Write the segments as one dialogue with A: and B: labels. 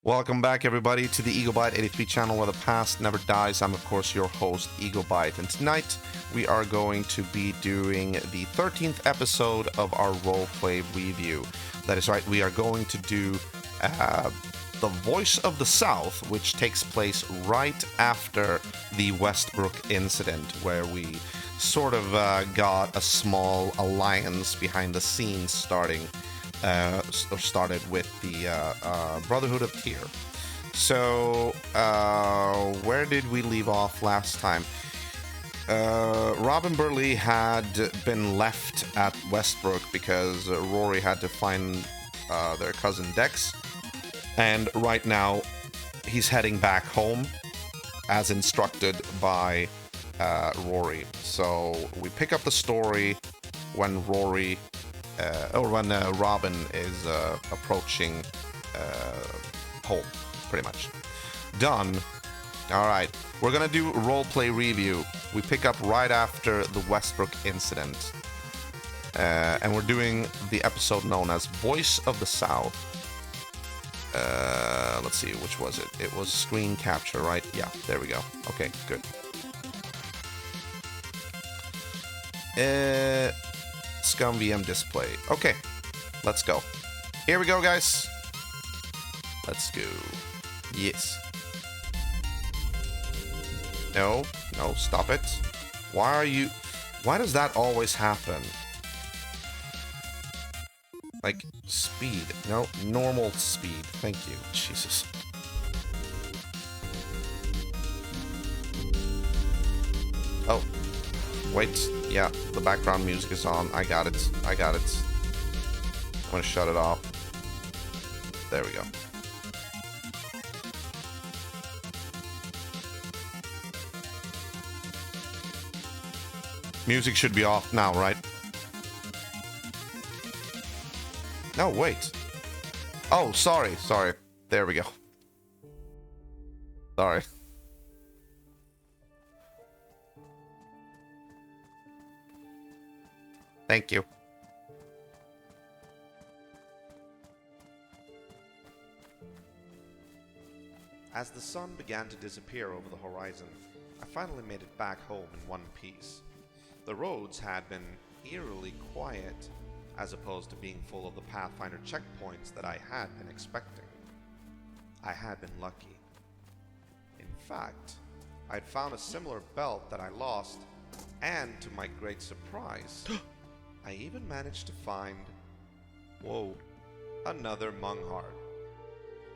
A: Welcome back, everybody, to the EagleBite 83 channel where the past never dies. I'm, of course, your host, EagleBite, and tonight we are going to be doing the 13th episode of our roleplay review. That is right, we are going to do The Voice of the South, which takes place right after the Westbrook incident, where we sort of got a small alliance behind the scenes started with the Brotherhood of Tyr. So, where did we leave off last time? Robin Burley had been left at Westbrook because Rory had to find their cousin Dex, and right now he's heading back home as instructed by Rory. So we pick up the story when Rory when Robin is approaching home, pretty much. Done. Alright, we're gonna do a roleplay review. We pick up right after the Westbrook incident. And we're doing the episode known as Voice of the South. Let's see, which was it? It was screen capture, right? Yeah, there we go. Okay, good. Scum VM display. Okay, let's go. Here we go, guys. Let's go. Yes. No, stop it. Why does that always happen? Like, speed. No, normal speed. Thank you. Jesus. Oh. Wait, yeah, the background music is on. I got it. I'm gonna shut it off. There we go. Music should be off now, right? No, wait. Oh, sorry. There we go. Sorry. Thank you. As the sun began to disappear over the horizon, I finally made it back home in one piece. The roads had been eerily quiet, as opposed to being full of the Pathfinder checkpoints that I had been expecting. I had been lucky. In fact, I'd found a similar belt that I lost, and to my great surprise, I even managed to find, whoa, another Mungheart.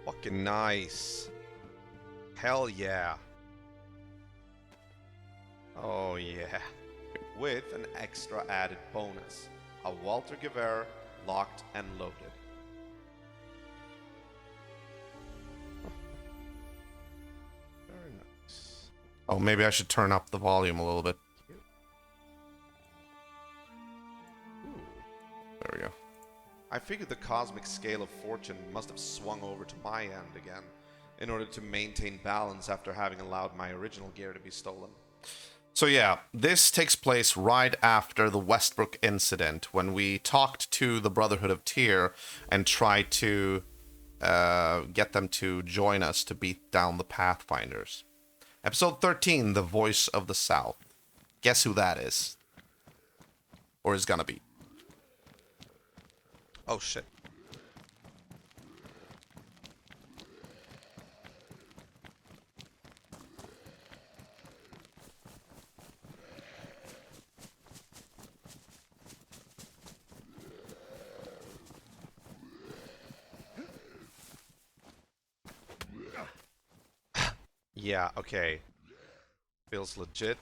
A: Fucking nice. Hell yeah. Oh yeah. With an extra added bonus, a Walter Gewehr locked and loaded. Very nice. Oh, maybe I should turn up the volume a little bit. There we go. I figured the cosmic scale of fortune must have swung over to my end again, in order to maintain balance after having allowed my original gear to be stolen. So yeah, this takes place right after the Westbrook incident, when we talked to the Brotherhood of Tyr and tried to get them to join us to beat down the Pathfinders. Episode 13, The Voice of the South. Guess who that is? Or is gonna be? Oh, shit. Yeah, okay. Feels legit.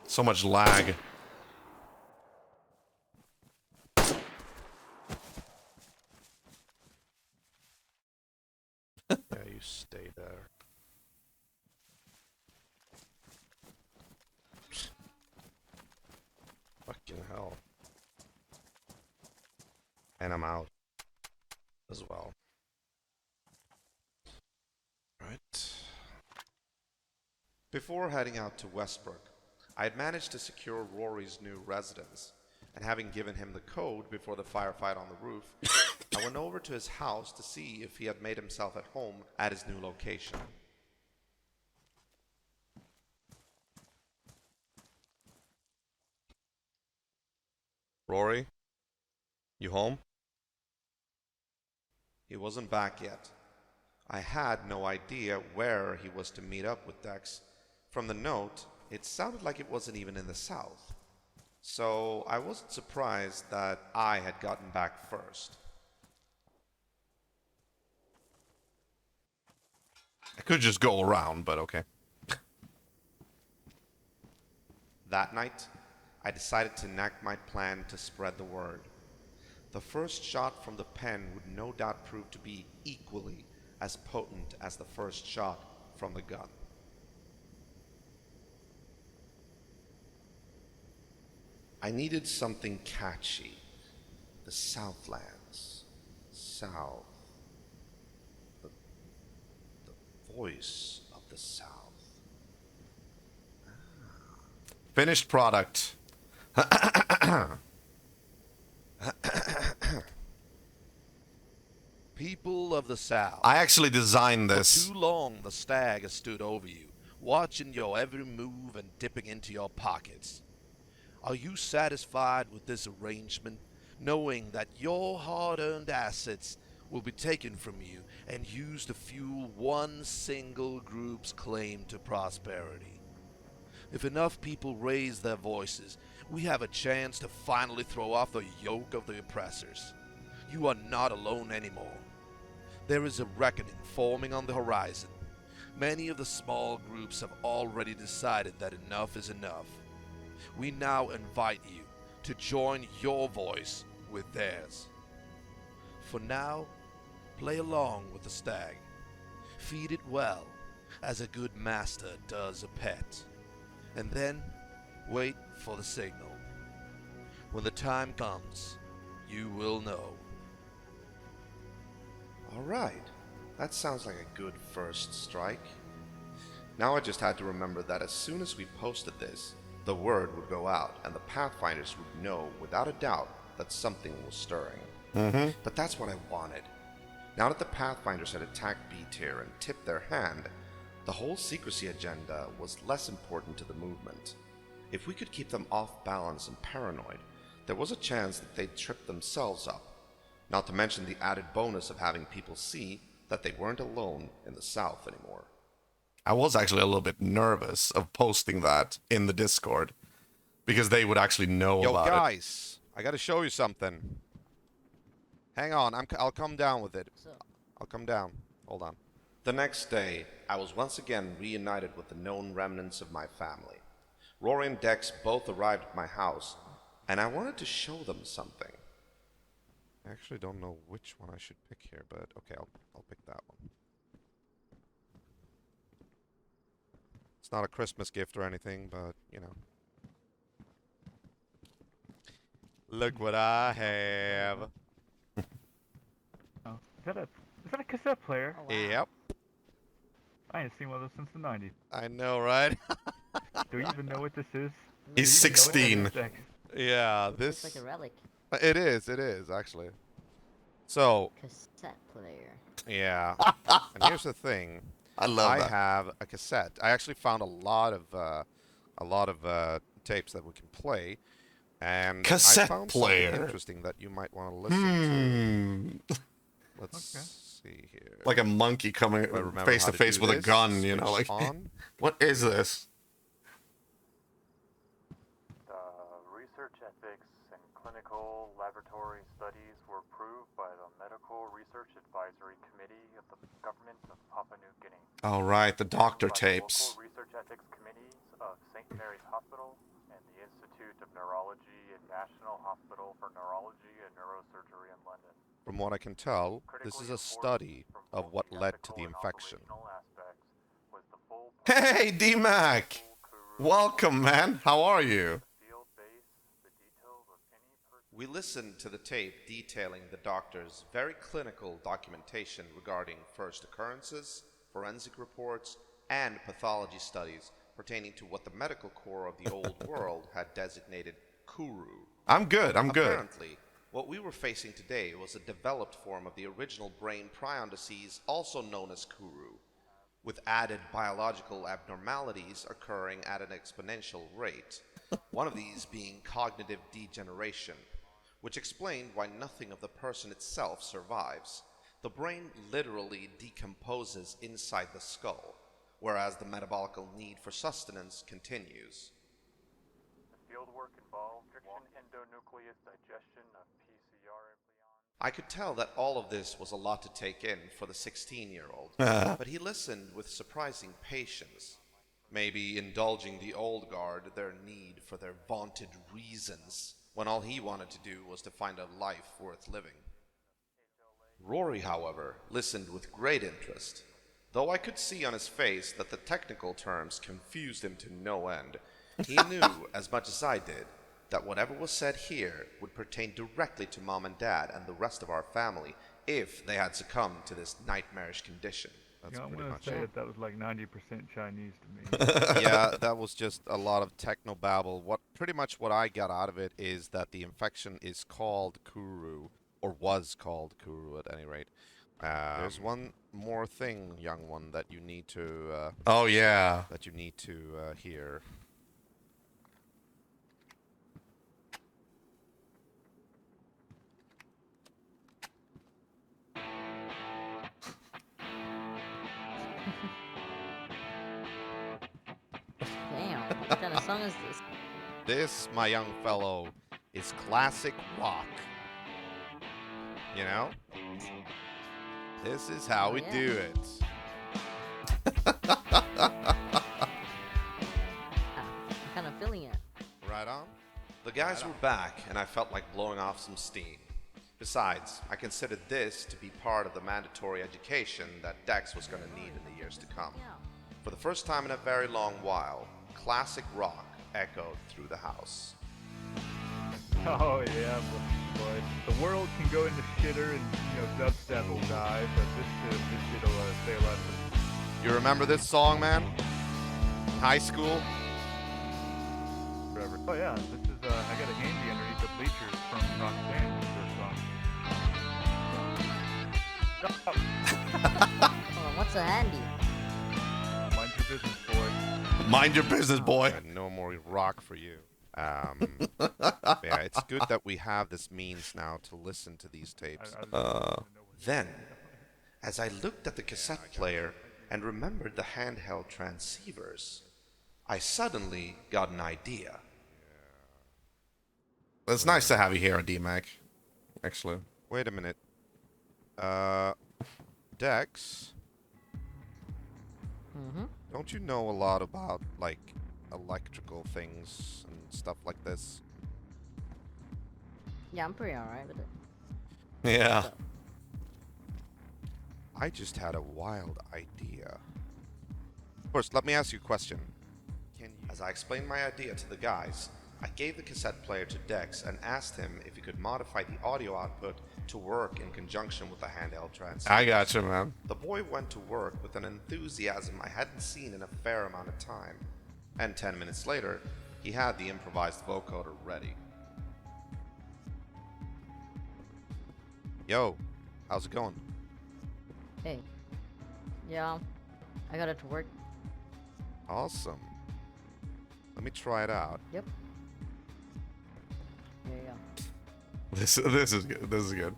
A: So much lag. Yeah, you stay there. Fucking hell. And I'm out as well. Right. Before heading out to Westbrook, I had managed to secure Rory's new residence, and having given him the code before the firefight on the roof, I went over to his house to see if he had made himself at home at his new location. Rory? You home? He wasn't back yet. I had no idea where he was to meet up with Dex. From the note, it sounded like it wasn't even in the south. So I wasn't surprised that I had gotten back first. I could just go around, but okay. That night, I decided to enact my plan to spread the word. The first shot from the pen would no doubt prove to be equally as potent as the first shot from the gun. I needed something catchy. The Southlands. South. The voice of the South. Finished product. People of the South. I actually designed this.
B: For too long the stag has stood over you, watching your every move and dipping into your pockets. Are you satisfied with this arrangement, knowing that your hard-earned assets will be taken from you and used to fuel one single group's claim to prosperity? If enough people raise their voices, we have a chance to finally throw off the yoke of the oppressors. You are not alone anymore. There is a reckoning forming on the horizon. Many of the small groups have already decided that enough is enough. We now invite you to join your voice with theirs. For now, play along with the stag. Feed it well, as a good master does a pet. And then, wait for the signal. When the time comes, you will know.
A: Alright, that sounds like a good first strike. Now I just had to remember that as soon as we posted this, the word would go out and the Pathfinders would know without a doubt that something was stirring. But that's what I wanted. Now that the Pathfinders had attacked B-Tier and tipped their hand, the whole secrecy agenda was less important to the movement. If we could keep them off balance and paranoid, there was a chance that they'd trip themselves up. Not to mention the added bonus of having people see that they weren't alone in the South anymore. I was actually a little bit nervous of posting that in the Discord, because they would actually know about it.
B: Yo, guys, I gotta show you something. Hang on, I'll come down with it. I'll come down. Hold on.
A: The next day, I was once again reunited with the known remnants of my family. Rory and Dex both arrived at my house, and I wanted to show them something. I actually don't know which one I should pick here, but okay, I'll pick that one. It's not a Christmas gift or anything, but, you know. Look what I have.
C: Oh, is that a cassette player?
D: Oh, wow.
A: Yep.
C: I ain't seen one of those since the 90s.
A: I know, right?
C: Do you even know what this is?
A: He's
C: Do you even know
A: 16.
C: what that is?
A: Yeah,
D: Looks like a relic.
A: It is, actually. So,
D: Cassette player.
A: yeah. And here's the thing. I have a cassette. I actually found a lot of tapes that we can play, and
E: Cassette
A: I found
E: player.
A: something interesting that you might want to listen to. Let's see here.
E: Like a monkey coming
A: Do I remember
E: face
A: how
E: to face
A: do
E: with a
A: this?
E: gun, you know,
A: Switch
E: like,
A: on.
E: what is this?
F: Research ethics and clinical laboratory studies were approved by the Medical Research Advisory Committee of the Government of Papua New Guinea.
E: All right, the doctor
F: By the
E: tapes.
F: local research ethics committees of St. Mary's Hospital and the Institute of Neurology and National Hospital for Neurology and Neurosurgery in London.
A: From what I can tell, this is a study of what led to the
F: Critical and
A: infection.
F: operational aspects was the full
E: Hey, D-Mac! Welcome, man. How are you?
F: field base, the details of any person.
A: We listened to the tape detailing the doctor's very clinical documentation regarding first occurrences, forensic reports, and pathology studies pertaining to what the medical corps of the old world had designated
B: Kuru.
A: I'm good. I'm good.
B: Apparently, what we were facing today was a developed form of the original brain prion disease, also known as Kuru, with added biological abnormalities occurring at an exponential rate. One of these being cognitive degeneration, which explained why nothing of the person itself survives. The brain literally decomposes inside the skull, whereas the metabolical need for sustenance continues.
F: The fieldwork involved endonucleus digestion of PCR embryons.
B: I could tell that all of this was a lot to take in for the 16-year-old, but he listened with surprising patience, maybe indulging the old guard their need for their vaunted reasons, when all he wanted to do was to find a life worth living. Rory, however, listened with great interest. Though I could see on his face that the technical terms confused him to no end, he knew, as much as I did, that whatever was said here would pertain directly to Mom and Dad and the rest of our family if they had succumbed to this nightmarish condition.
C: You know, I'm gonna say that was like 90% Chinese to me.
E: Yeah, that was just a lot of technobabble. Pretty much what I got out of it is that the infection is called Kuru, or was called Kuru at any rate. There's one more thing, young one, that you need to
A: Oh yeah.
E: hear.
D: Damn, what kind of song is this?
E: This, my young fellow, is classic rock. You know? This is how we
D: yeah.
E: do it.
D: I'm kind of feeling it.
E: Right on?
B: The guys were back, and I felt like blowing off some steam. Besides, I considered this to be part of the mandatory education that Dex was going to need in the years to come. For the first time in a very long while, classic rock echoed through the house.
C: Oh yeah, boy. The world can go into shitter and dubstep will die, but this shit'll stay alive.
E: You remember this song, man? High school?
C: Forever. Oh yeah, this is I got a handy underneath the bleachers from Roxanne for a song.
D: Hold on, what's a handy?
C: Mind your business, boy.
A: Mind your business, boy.
E: No more rock for you. Yeah, it's good that we have this means now to listen to these tapes.
B: Then, as I looked at the cassette player and remembered the handheld transceivers, I suddenly got an idea.
A: It's nice to have you here, D-Mac. Actually.
E: Wait a minute. Dex, don't you know a lot about, like, electrical things and stuff like this?
D: Yeah, I'm pretty alright with it.
A: Yeah.
E: I just had a wild idea. First, let me ask you a question.
B: As I explained my idea to the guys, I gave the cassette player to Dex and asked him if he could modify the audio output to work in conjunction with the handheld transceiver.
A: I gotcha, man.
B: The boy went to work with an enthusiasm I hadn't seen in a fair amount of time, and 10 minutes later, he had the improvised vocoder ready.
E: Yo, how's it going?
D: Hey. Yeah, I got it to work.
E: Awesome. Let me try it out.
D: Yep. There you go.
A: This is good. This is good.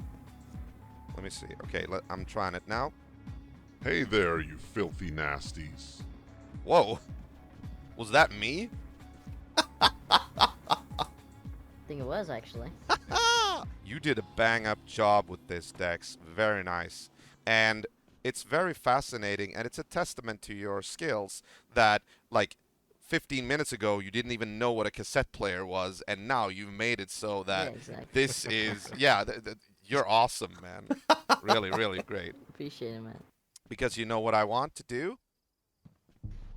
E: Let me see. Okay, I'm trying it now.
G: Hey there, you filthy nasties.
E: Whoa. Was that me?
D: I think it was actually.
E: You did a bang-up job with this, Dex. Very nice. And it's very fascinating, and it's a testament to your skills that, like, 15 minutes ago, you didn't even know what a cassette player was, and now you've made it so that
D: Yeah, exactly.
E: this is, yeah, you're awesome, man. Really, really great.
D: Appreciate it, man.
E: Because you know what I want to do?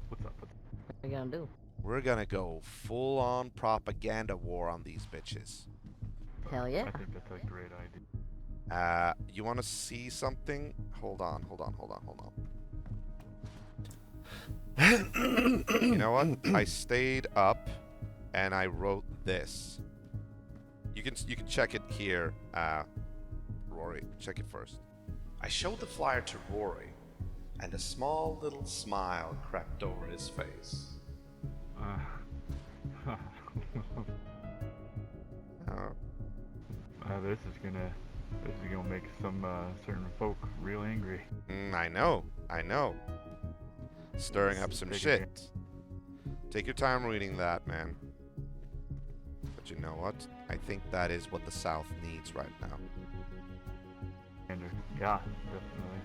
C: What's up?
D: What are you gonna do?
E: We're gonna go full-on propaganda war on these bitches.
D: Hell yeah.
C: I think that's a great idea.
E: You want to see something? Hold on. You know what? I stayed up and I wrote this. You can check it here, Rory. Check it first.
A: I showed the flyer to Rory, and a small little smile crept over his face.
C: This is gonna make some certain folk real angry.
E: I know. Stirring up some shit. Take your time reading that, man. But you know what? I think that is what the South needs right now.
C: Yeah, definitely.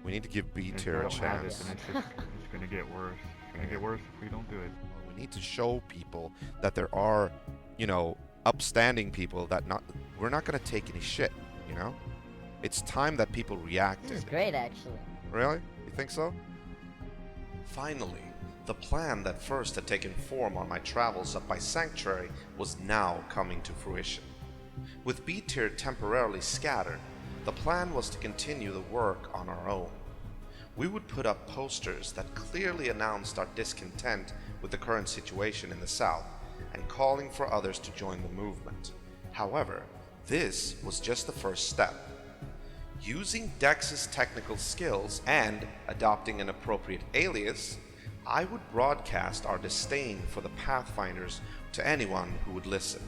E: We need to give B
C: If
E: tier
C: we
E: a
C: don't have it,
E: chance.
C: then it's gonna get worse. It's gonna get worse if we don't do it.
E: We need to show people that there are, upstanding people that we're not gonna take any shit. It's time that people reacted.
D: This is great, actually.
E: Really? You think so?
A: Finally, the plan that first had taken form on my travels up by Sanctuary was now coming to fruition. With B tier temporarily scattered, the plan was to continue the work on our own. We would put up posters that clearly announced our discontent with the current situation in the South and calling for others to join the movement. However, this was just the first step. Using Dex's technical skills and adopting an appropriate alias, I would broadcast our disdain for the Pathfinders to anyone who would listen.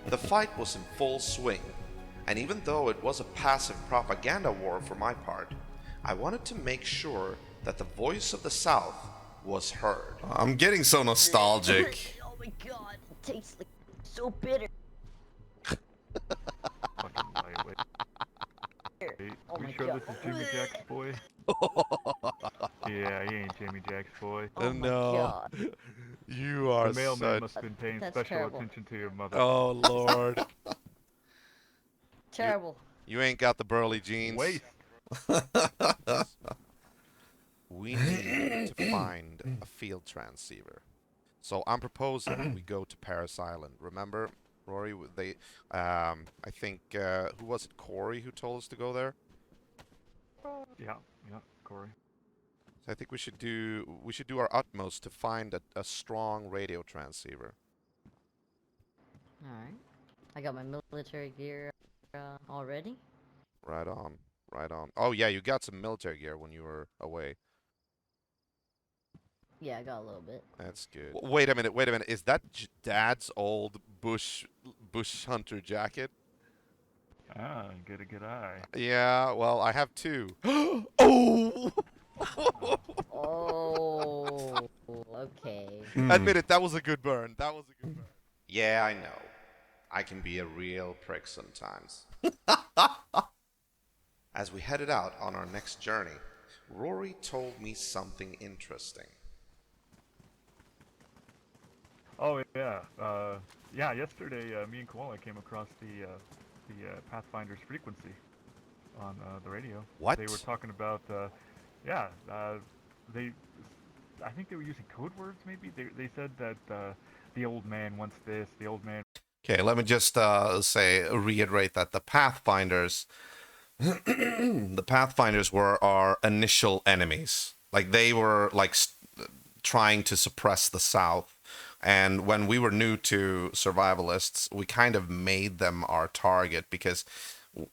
A: The fight was in full swing, and even though it was a passive propaganda war for my part, I wanted to make sure that the voice of the South was heard. I'm getting so nostalgic.
D: Oh my god, it tastes like so bitter.
C: Fucking lightweight. Hey,
D: Oh
C: we
D: my
C: sure
D: god.
C: this is Jimmy Jack's boy? Yeah, he ain't Jimmy Jack's boy.
D: Oh my god.
E: You are
C: The mailman
E: such...
C: must have been paying
D: That's
C: special
D: terrible.
C: attention to your mother.
E: Oh, Lord.
D: Terrible.
E: You ain't got the burly jeans.
C: Waste.
E: We need to find a field transceiver. So I'm proposing we go to Paris Island. Remember, Rory? I think, who was it? Corey who told us to go there?
C: Yeah, Corey.
E: So I think we should do our utmost to find a strong radio transceiver.
D: Alright. I got my military gear already.
E: Right on. Oh yeah, you got some military gear when you were away.
D: Yeah, I got a little bit.
E: That's good. Wait a minute. Is that Dad's old bush hunter jacket?
C: Ah, get a good eye.
E: Yeah, well, I have two. Oh!
D: Oh, okay.
E: Admit it, that was a good burn.
A: Yeah, I know. I can be a real prick sometimes. As we headed out on our next journey, Rory told me something interesting.
C: Oh yeah, yesterday me and Koala came across the Pathfinder's frequency on the radio.
E: What?
C: They were talking about, I think they were using code words maybe. They said that the old man wants this, the old man.
A: Okay, let me just reiterate that the Pathfinders were our initial enemies. Like, they were trying to suppress the South. And when we were new to survivalists, we kind of made them our target because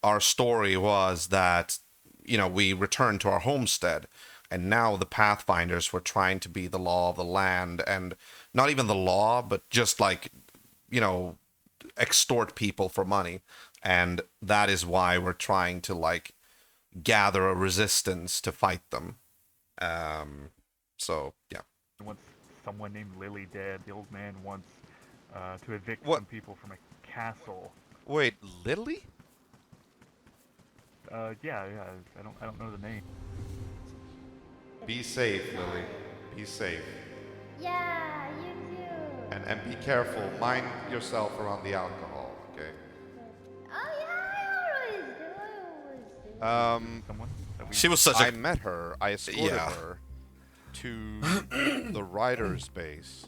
A: our story was that, we returned to our homestead, and now the Pathfinders were trying to be the law of the land, and not even the law, but just extort people for money. And that is why we're trying to gather a resistance to fight them. So yeah.
C: Wants someone named Lily dead. The old man wants to evict
E: What?
C: some people from a castle.
E: Wait, Lily?
C: Yeah. I don't know the name.
E: Be safe, Lily. Be safe.
H: Yeah, you too.
E: And be careful. Mind yourself around the alcohol, okay?
H: Oh yeah, I always do.
C: Someone that we
A: She was such
E: I
A: a...
E: met her. I escorted
A: Yeah.
E: her to the writer's base.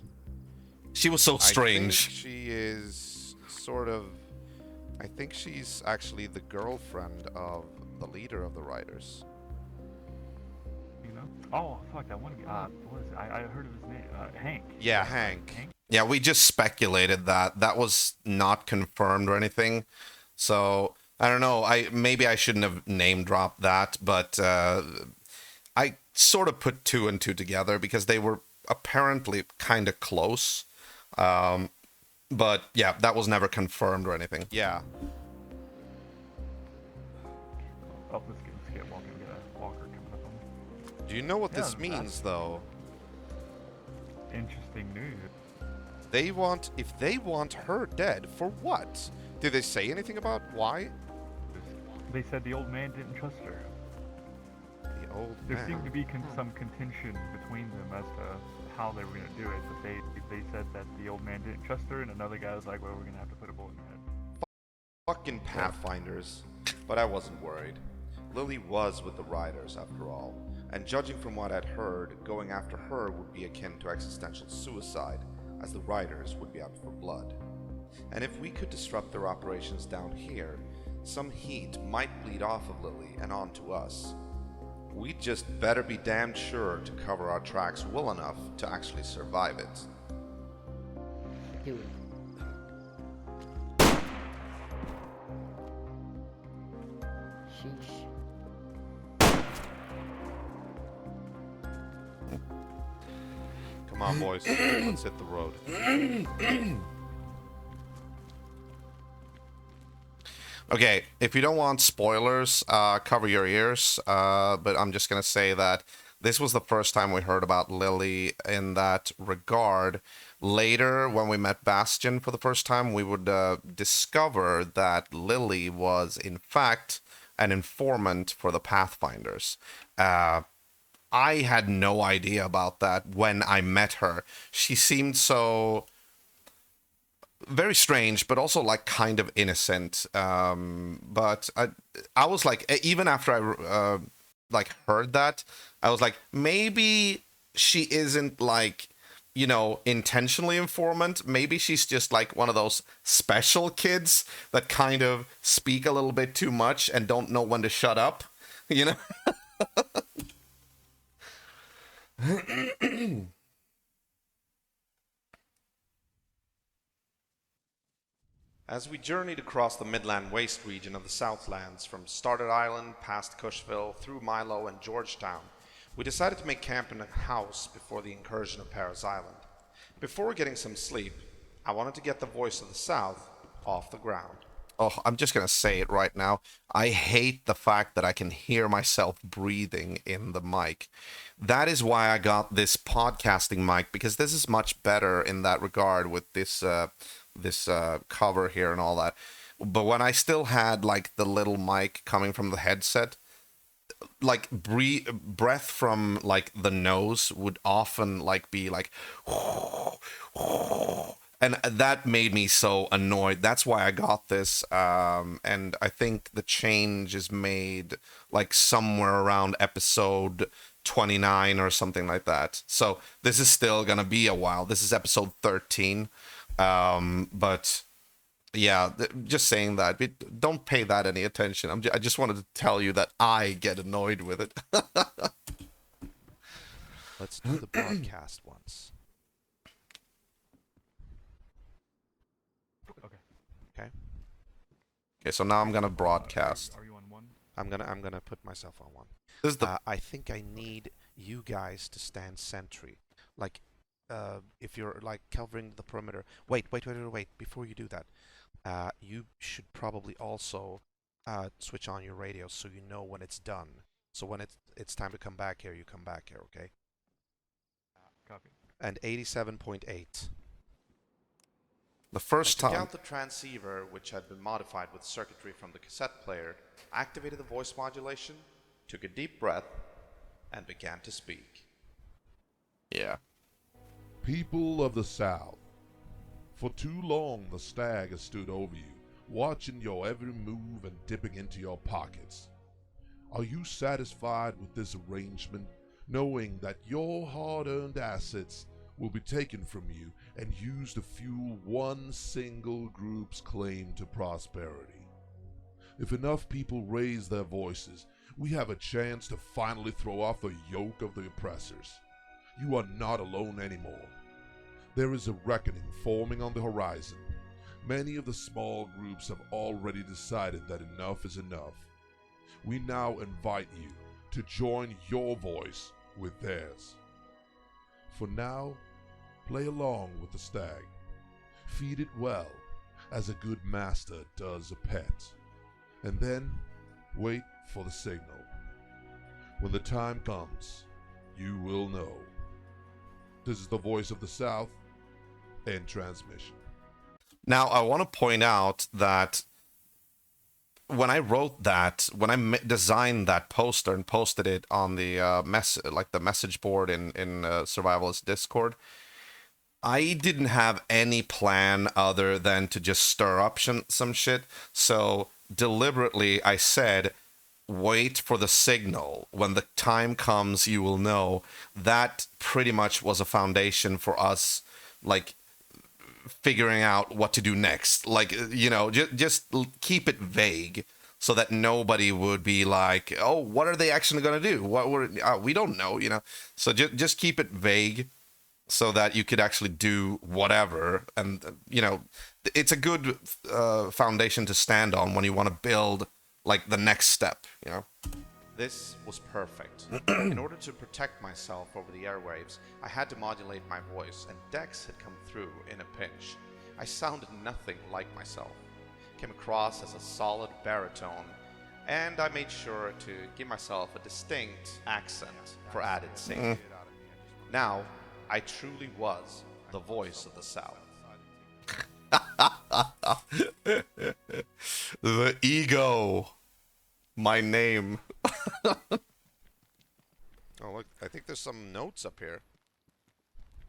A: She was so
E: I
A: strange.
E: think she is sort of... I think she's actually the girlfriend of the leader of the writers.
C: Oh fuck, that one guy. What is it? I heard of his name. Hank.
E: Yeah, Hank.
C: Hank.
A: Yeah, we just speculated that. That was not confirmed or anything. So I don't know. Maybe I shouldn't have name dropped that, but I sort of put two and two together because they were apparently kind of close. But yeah, that was never confirmed or anything.
E: Yeah.
C: Oh, let's get walking. We got a walker coming up on me.
E: Do you know what
C: Yeah,
E: this means, though?
C: Interesting news.
E: If they want her dead, for what? Did they say anything about why?
C: They said the old man didn't trust her.
E: The old
C: There
E: man.
C: seemed to be some contention between them as to how they were going to do it, but they said that the old man didn't trust her, and another guy was like, well, we're going to have to put a bullet in your head.
E: Fucking Pathfinders. But I wasn't worried. Lily was with the Riders, after all, and judging from what I'd heard, going after her would be akin to existential suicide, as the Riders would be out for blood. And if we could disrupt their operations down here, some heat might bleed off of Lily and onto us. We'd just better be damned sure to cover our tracks well enough to actually survive it.
D: Do it. Sheesh.
E: Come on, boys. Let's hit the road.
A: Okay, if you don't want spoilers, cover your ears. But I'm just gonna say that this was the first time we heard about Lily in that regard. Later, when we met Bastion for the first time, we would discover that Lily was, in fact, an informant for the Pathfinders. I had no idea about that when I met her. She seemed so very strange, but also like kind of innocent. But I was like, even after I like heard that, I was like, maybe she isn't like, intentionally informant. Maybe she's just like one of those special kids that kind of speak a little bit too much and don't know when to shut up,
E: As we journeyed across the Midland Waste region of the Southlands, from Starter Island past Cushville through Milo and Georgetown, we decided to make camp in a house before the incursion of Paris Island. Before getting some sleep, I wanted to get the voice of the South off the ground.
A: Oh, I'm just going to say it right now. I hate the fact that I can hear myself breathing in the mic. That is why I got this podcasting mic, because this is much better in that regard with this cover here and all that. But when I still had like the little mic coming from the headset, like breath from like the nose would often like be like and that made me so annoyed. That's why I got this, and I think the change is made like somewhere around episode 29 or something like that. So this is still gonna be a while. This is episode 13. But yeah, just saying that. Don't pay that any attention. I just wanted to tell you that I get annoyed with it.
E: Let's do the broadcast once.
C: Okay.
E: Okay.
A: Okay, so now I'm gonna broadcast.
C: Are you on one?
E: I'm gonna put myself on one.
A: This is the
E: I think I need you guys to stand sentry. Like, if you're like covering the perimeter. Wait. Before you do that, you should probably also switch on your radio so you know when it's done. So when it's time to come back here, you come back here, okay?
C: Copy.
E: And 87.8.
A: the first
E: I took
A: time.
E: out the transceiver, which had been modified with circuitry from the cassette player, activated the voice modulation, took a deep breath, and began to speak.
A: Yeah.
G: People of the South, for too long the stag has stood over you, watching your every move and dipping into your pockets. Are you satisfied with this arrangement, knowing that your hard-earned assets will be taken from you and used to fuel one single group's claim to prosperity? If enough people raise their voices, we have a chance to finally throw off the yoke of the oppressors. You are not alone anymore. There is a reckoning forming on the horizon. Many of the small groups have already decided that enough is enough. We now invite you to join your voice with theirs. For now, play along with the stag. Feed it well, as a good master does a pet. And then, wait for the signal. When the time comes, you will know. This is the voice of the South, end transmission.
A: Now, I want to point out that when I wrote that, when I designed that poster and posted it on the the message board in Survivalist Discord, I didn't have any plan other than to just stir up some shit. So deliberately, I said, wait for the signal. When the time comes, you will know. That pretty much was a foundation for us, like, figuring out what to do next. Like, you know, just keep it vague so that nobody would be like, oh, what are they actually going to do? We don't know, you know. So just keep it vague so that you could actually do whatever. And, you know, it's a good foundation to stand on when you want to build, like, the next step, you know.
E: This was perfect. In order to protect myself over the airwaves, I had to modulate my voice, and Dex had come through in a pinch. I sounded nothing like myself. Came across as a solid baritone, and I made sure to give myself a distinct accent for added safety. Now, I truly was the voice of the South.
A: The ego. My name.
E: Oh, look, I think there's some notes up here.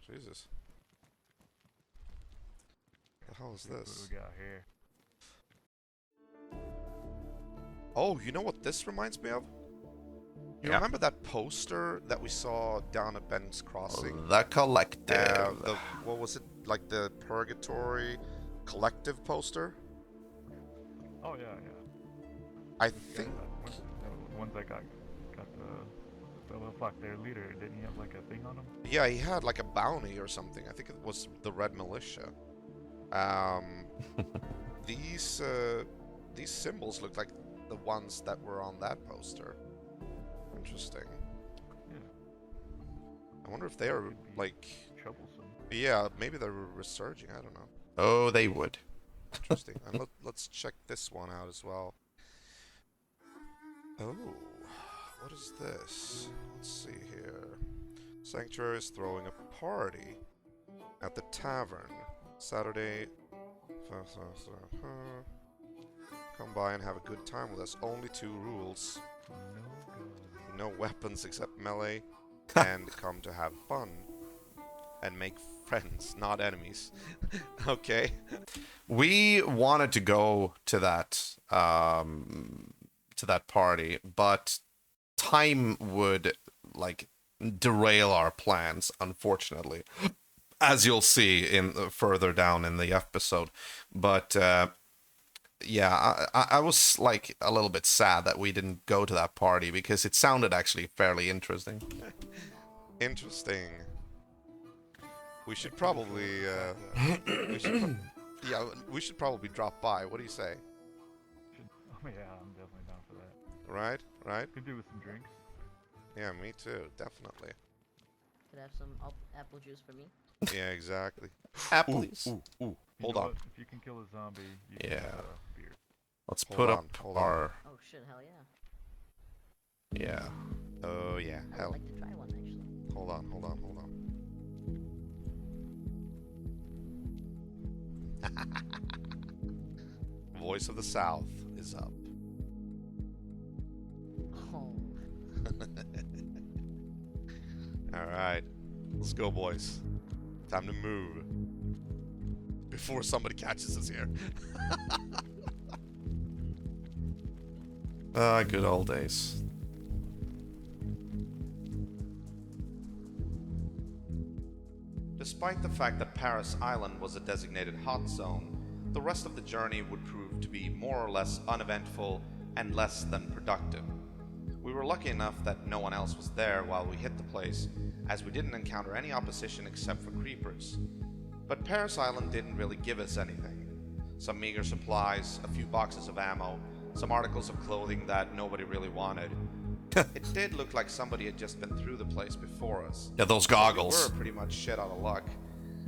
E: Jesus. What the hell is this?
C: What we got here?
E: Oh, you know what this reminds me of? You remember that poster that we saw down at Ben's Crossing?
A: The Collective.
E: What was it? Like the Purgatory Collective poster?
C: Oh yeah.
E: I think...
C: The ones that got the fuck, their leader, didn't he have like a thing on him?
E: Yeah, he had like a bounty or something. I think it was the Red Militia. These symbols look like the ones that were on that poster. Interesting.
C: Yeah.
E: I wonder if they are like...
C: troublesome.
E: Yeah, maybe they're resurging. I don't know.
A: Oh, they would.
E: Interesting. And let's check this one out as well. Oh, what is this? Let's see here. Sanctuary is throwing a party at the tavern. Saturday. Come by and have a good time with us. Only 2 rules. No weapons except melee. And come to have fun. And make friends, not enemies. Okay.
A: We wanted to go to that party, but time would like derail our plans, unfortunately, as you'll see in further down in the episode. But yeah, I was like a little bit sad that we didn't go to that party because it sounded actually fairly interesting.
E: Interesting. We should probably we should probably drop by. What do you say?
C: Oh yeah, I'm definitely down for that.
E: Right?
C: Could do with some drinks.
E: Yeah, me too, definitely.
D: Could I have some apple juice for me?
E: Yeah, exactly.
A: Apples.
E: Ooh.
C: You
E: Hold
C: know
E: on.
C: what? If you can kill a zombie, you can
A: Yeah.
C: have a beer.
A: Let's
E: Hold
A: put
E: on,
A: up
E: hold on.
A: our...
D: Oh shit, hell yeah.
A: Yeah.
E: Oh yeah,
D: I would
E: hell.
D: like to try one actually.
E: Hold on. Voice of the South is up.
D: Oh.
E: Alright. Let's go, boys. Time to move. Before somebody catches us here.
A: Good old days.
E: Despite the fact that Paris Island was a designated hot zone, the rest of the journey would prove to be more or less uneventful and less than productive. We were lucky enough that no one else was there while we hit the place, as we didn't encounter any opposition except for creepers.
B: But Paris Island didn't really give us anything. Some meager supplies, a few boxes of ammo, some articles of clothing that nobody really wanted. It did look like somebody had just been through the place before us.
A: Yeah, those
B: So we
A: goggles.
B: were pretty much shit out of luck,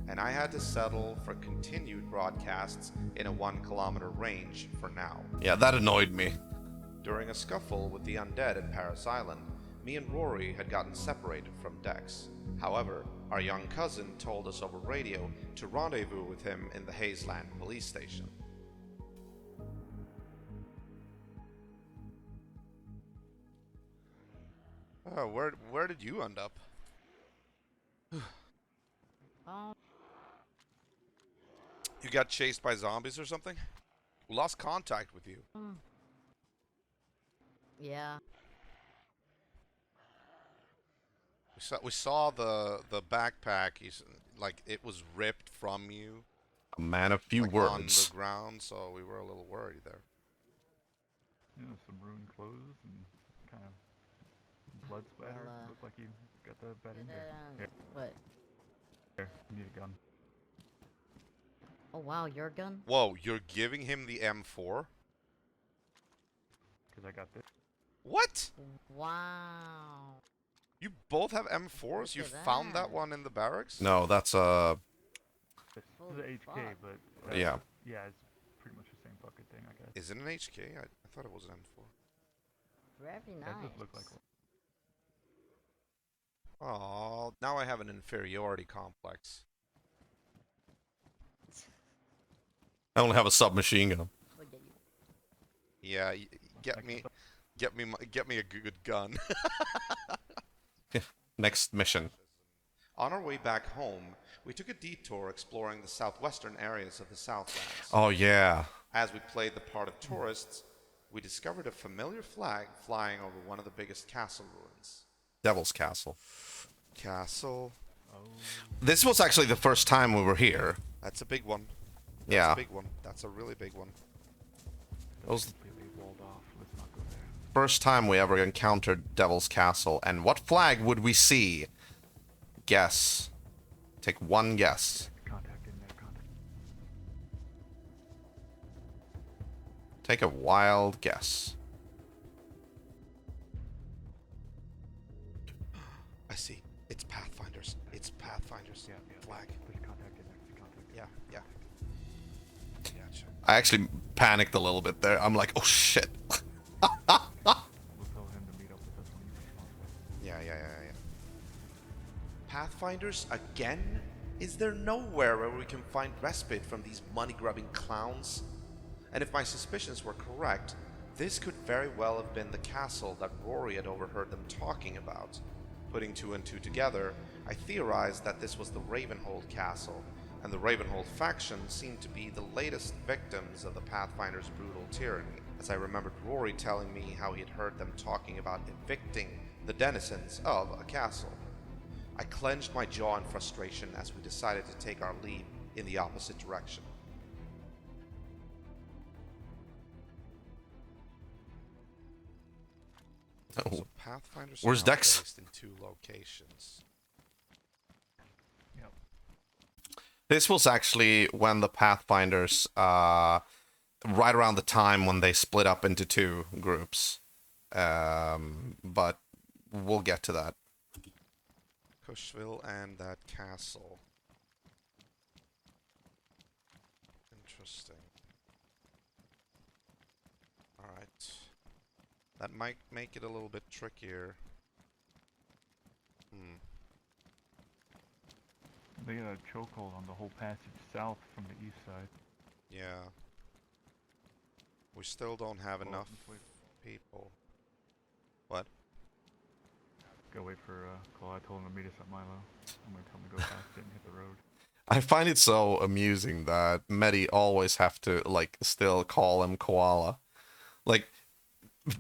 B: and I had to settle for continued broadcasts in a 1 kilometer range for now.
A: Yeah, that annoyed me.
B: During a scuffle with the undead at Paris Island, me and Rory had gotten separated from Dex. However, our young cousin told us over radio to rendezvous with him in the Hazeland police station.
E: Oh, where did you end up?
D: Um,
E: You got chased by zombies or something? We lost contact with you.
D: yeah.
E: We saw the backpack. Like it was ripped from you,
A: A man of few
E: like on
A: words.
E: the ground. So we were a little worried there.
C: Some ruined clothes and kind of blood splatter.
D: Well,
C: Looked like you got the bad end there. Here,
D: What?
C: here, you need a gun.
D: Oh wow, your gun?
E: Whoa, you're giving him the M4?
C: Because I got this.
E: What?
D: Wow.
E: You both have M4s? You
D: Look at
E: found that
D: that.
E: one in the barracks?
A: No, that's
C: This is
D: Holy
C: a HK,
D: fuck.
C: but
A: yeah.
C: yeah, it's pretty much the same fucking thing, I guess.
E: Is it an HK? I thought it was an M4.
D: Very nice.
C: That does look like one.
B: Oh, now I have an inferiority complex.
A: I only have a submachine gun.
D: Look at you.
E: Yeah, get me a good gun.
A: Next mission.
B: On our way back home, we took a detour exploring the southwestern areas of the Southlands.
A: Oh yeah.
B: As we played the part of tourists, we discovered a familiar flag flying over one of the biggest castle ruins.
A: Devil's Castle.
E: Castle.
A: This was actually the first time we were here.
E: That's a big one. That's
A: Yeah.
E: a big one. That's a really big one.
A: It was
C: Completely walled off. Let's not go there.
A: first time we ever encountered Devil's Castle. And what flag would we see? Guess. Take one guess.
C: Contact in there, contact.
A: Take a wild guess.
B: I see. It's Pathfinders. It's Pathfinders.
C: Yeah.
B: Flag.
C: There's contact in there. See contact.
B: Yeah. Gotcha.
A: I actually panicked a little bit there. I'm like, oh shit.
C: We'll tell him to meet up with us when he responds.
E: Yeah.
B: Pathfinders again? Is there nowhere where we can find respite from these money-grubbing clowns? And if my suspicions were correct, this could very well have been the castle that Rory had overheard them talking about. Putting two and two together, I theorized that this was the Ravenhold castle, and the Ravenhold faction seemed to be the latest victims of the Pathfinders' brutal tyranny, as I remembered Rory telling me how he had heard them talking about evicting the denizens of a castle. I clenched my jaw in frustration as we decided to take our leave in the opposite direction.
A: Oh.
E: So Pathfinders
A: Where's
E: are now
A: Dex?
E: based in 2 locations.
C: Yep.
A: This was actually when the Pathfinders, right around the time when they split up into 2 groups. But we'll get to that.
E: Cushville and that castle. Interesting. Alright. That might make it a little bit trickier.
C: They got a chokehold on the whole passage south from the east side.
E: Yeah. We still don't have
C: Well,
E: enough
C: let's wait.
E: people. What?
C: Go wait for Cole. I told him to meet us at Milo. I'm gonna tell him to go past it and hit the road.
A: I find it so amusing that Medi always have to, like, still call him Koala. Like,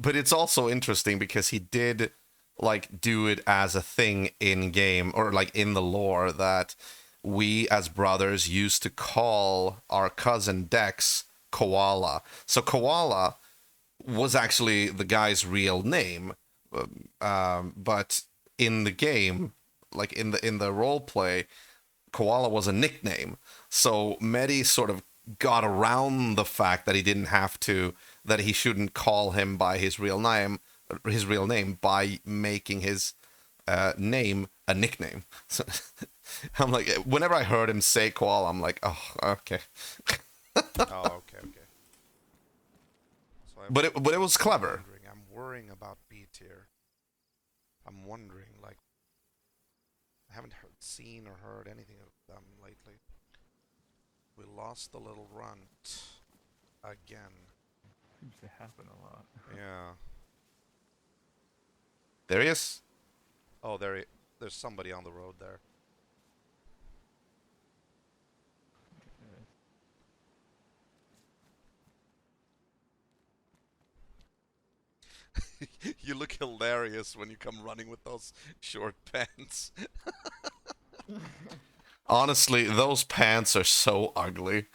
A: but it's also interesting because he did, like, do it as a thing in game, or, like, in the lore, that we as brothers used to call our cousin Dex Koala. So Koala was actually the guy's real name, but in the game, like in the role play, Koala was a nickname. So Medi sort of got around the fact that he didn't have to, that he shouldn't call him by his real name by making his name a nickname. So I'm like, whenever I heard him say Koala, I'm like, oh, okay.
E: Oh, okay. So
A: But it was clever.
E: I'm worrying about B tier. I'm wondering, like, I haven't seen or heard anything of them lately. We lost the little runt again.
C: Seems to happen a lot.
E: Yeah.
A: There he is.
E: Oh, there's somebody on the road there. You look hilarious when you come running with those short pants.
A: Honestly, those pants are so ugly.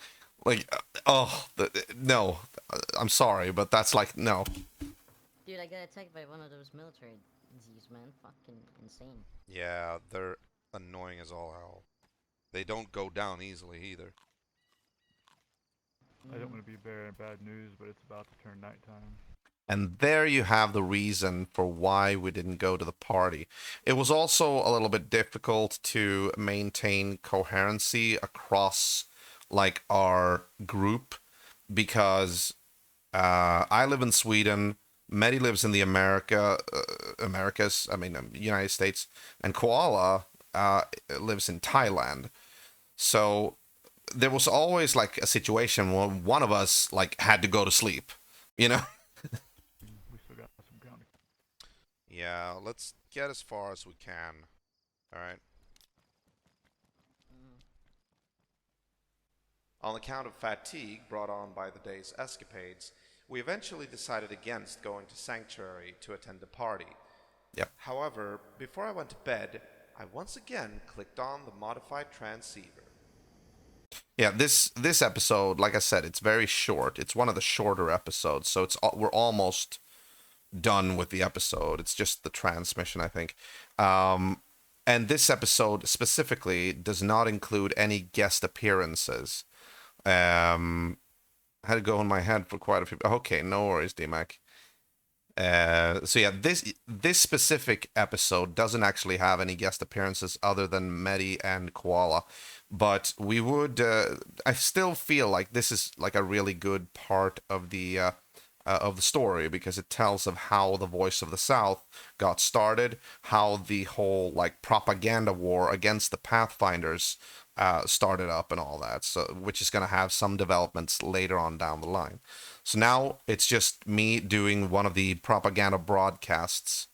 A: Like, no. I'm sorry, but that's like, no.
D: Dude, I got attacked by one of those military Z's, man. Fucking insane.
E: Yeah, they're annoying as all hell. They don't go down easily either.
C: I don't want to be bearing bad news, but it's about to turn nighttime.
A: And there you have the reason for why we didn't go to the party. It was also a little bit difficult to maintain coherency across, like, our group, because I live in Sweden, Medi lives in the Americas, United States, and Koala lives in Thailand. So there was always, like, a situation where one of us, like, had to go to sleep, you know?
C: We still got some ground.
E: Yeah, let's get as far as we can. Alright. On account of fatigue brought on by the day's escapades, we eventually decided against going to Sanctuary to attend the party.
A: Yep.
E: However, before I went to bed, I once again clicked on the modified transceiver.
A: Yeah, this episode, like I said, it's very short. It's one of the shorter episodes, so we're almost done with the episode. It's just the transmission, I think. And this episode specifically does not include any guest appearances. Had to go in my head for quite a few. Okay, no worries, D-Mac. So yeah, this specific episode doesn't actually have any guest appearances other than Medi and Koala, but we would. I still feel like this is like a really good part of the story, because it tells of how the Voice of the South got started, how the whole like propaganda war against the Pathfinders started up, and all that. So, which is going to have some developments later on down the line. So now it's just me doing one of the propaganda broadcasts.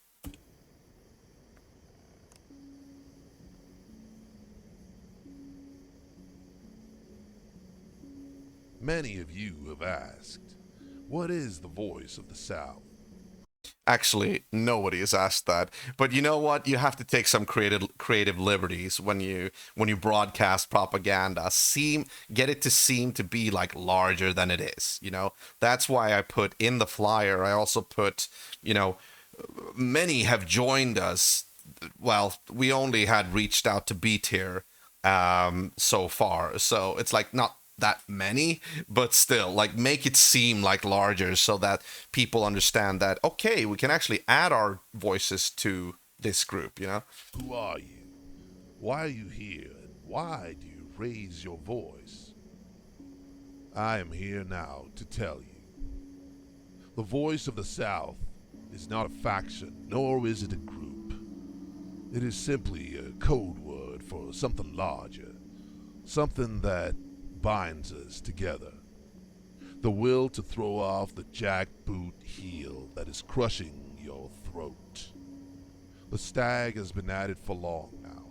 G: Many of you have asked, what is the Voice of the South?
A: Actually, nobody has asked that. But you know what? You have to take some creative liberties when you broadcast propaganda. Get it to seem to be like larger than it is. You know, that's why I put in the flyer. I also put, many have joined us. Well, we only had reached out to B tier so far, so it's like not that many, but still, like, make it seem like larger so that people understand that, okay, we can actually add our voices to this group, you know?
G: Who are you? Why are you here? And why do you raise your voice? I am here now to tell you. The Voice of the South is not a faction, nor is it a group. It is simply a code word for something larger, something that binds us together. The will to throw off the jackboot heel that is crushing your throat. The stag has been at it for long now.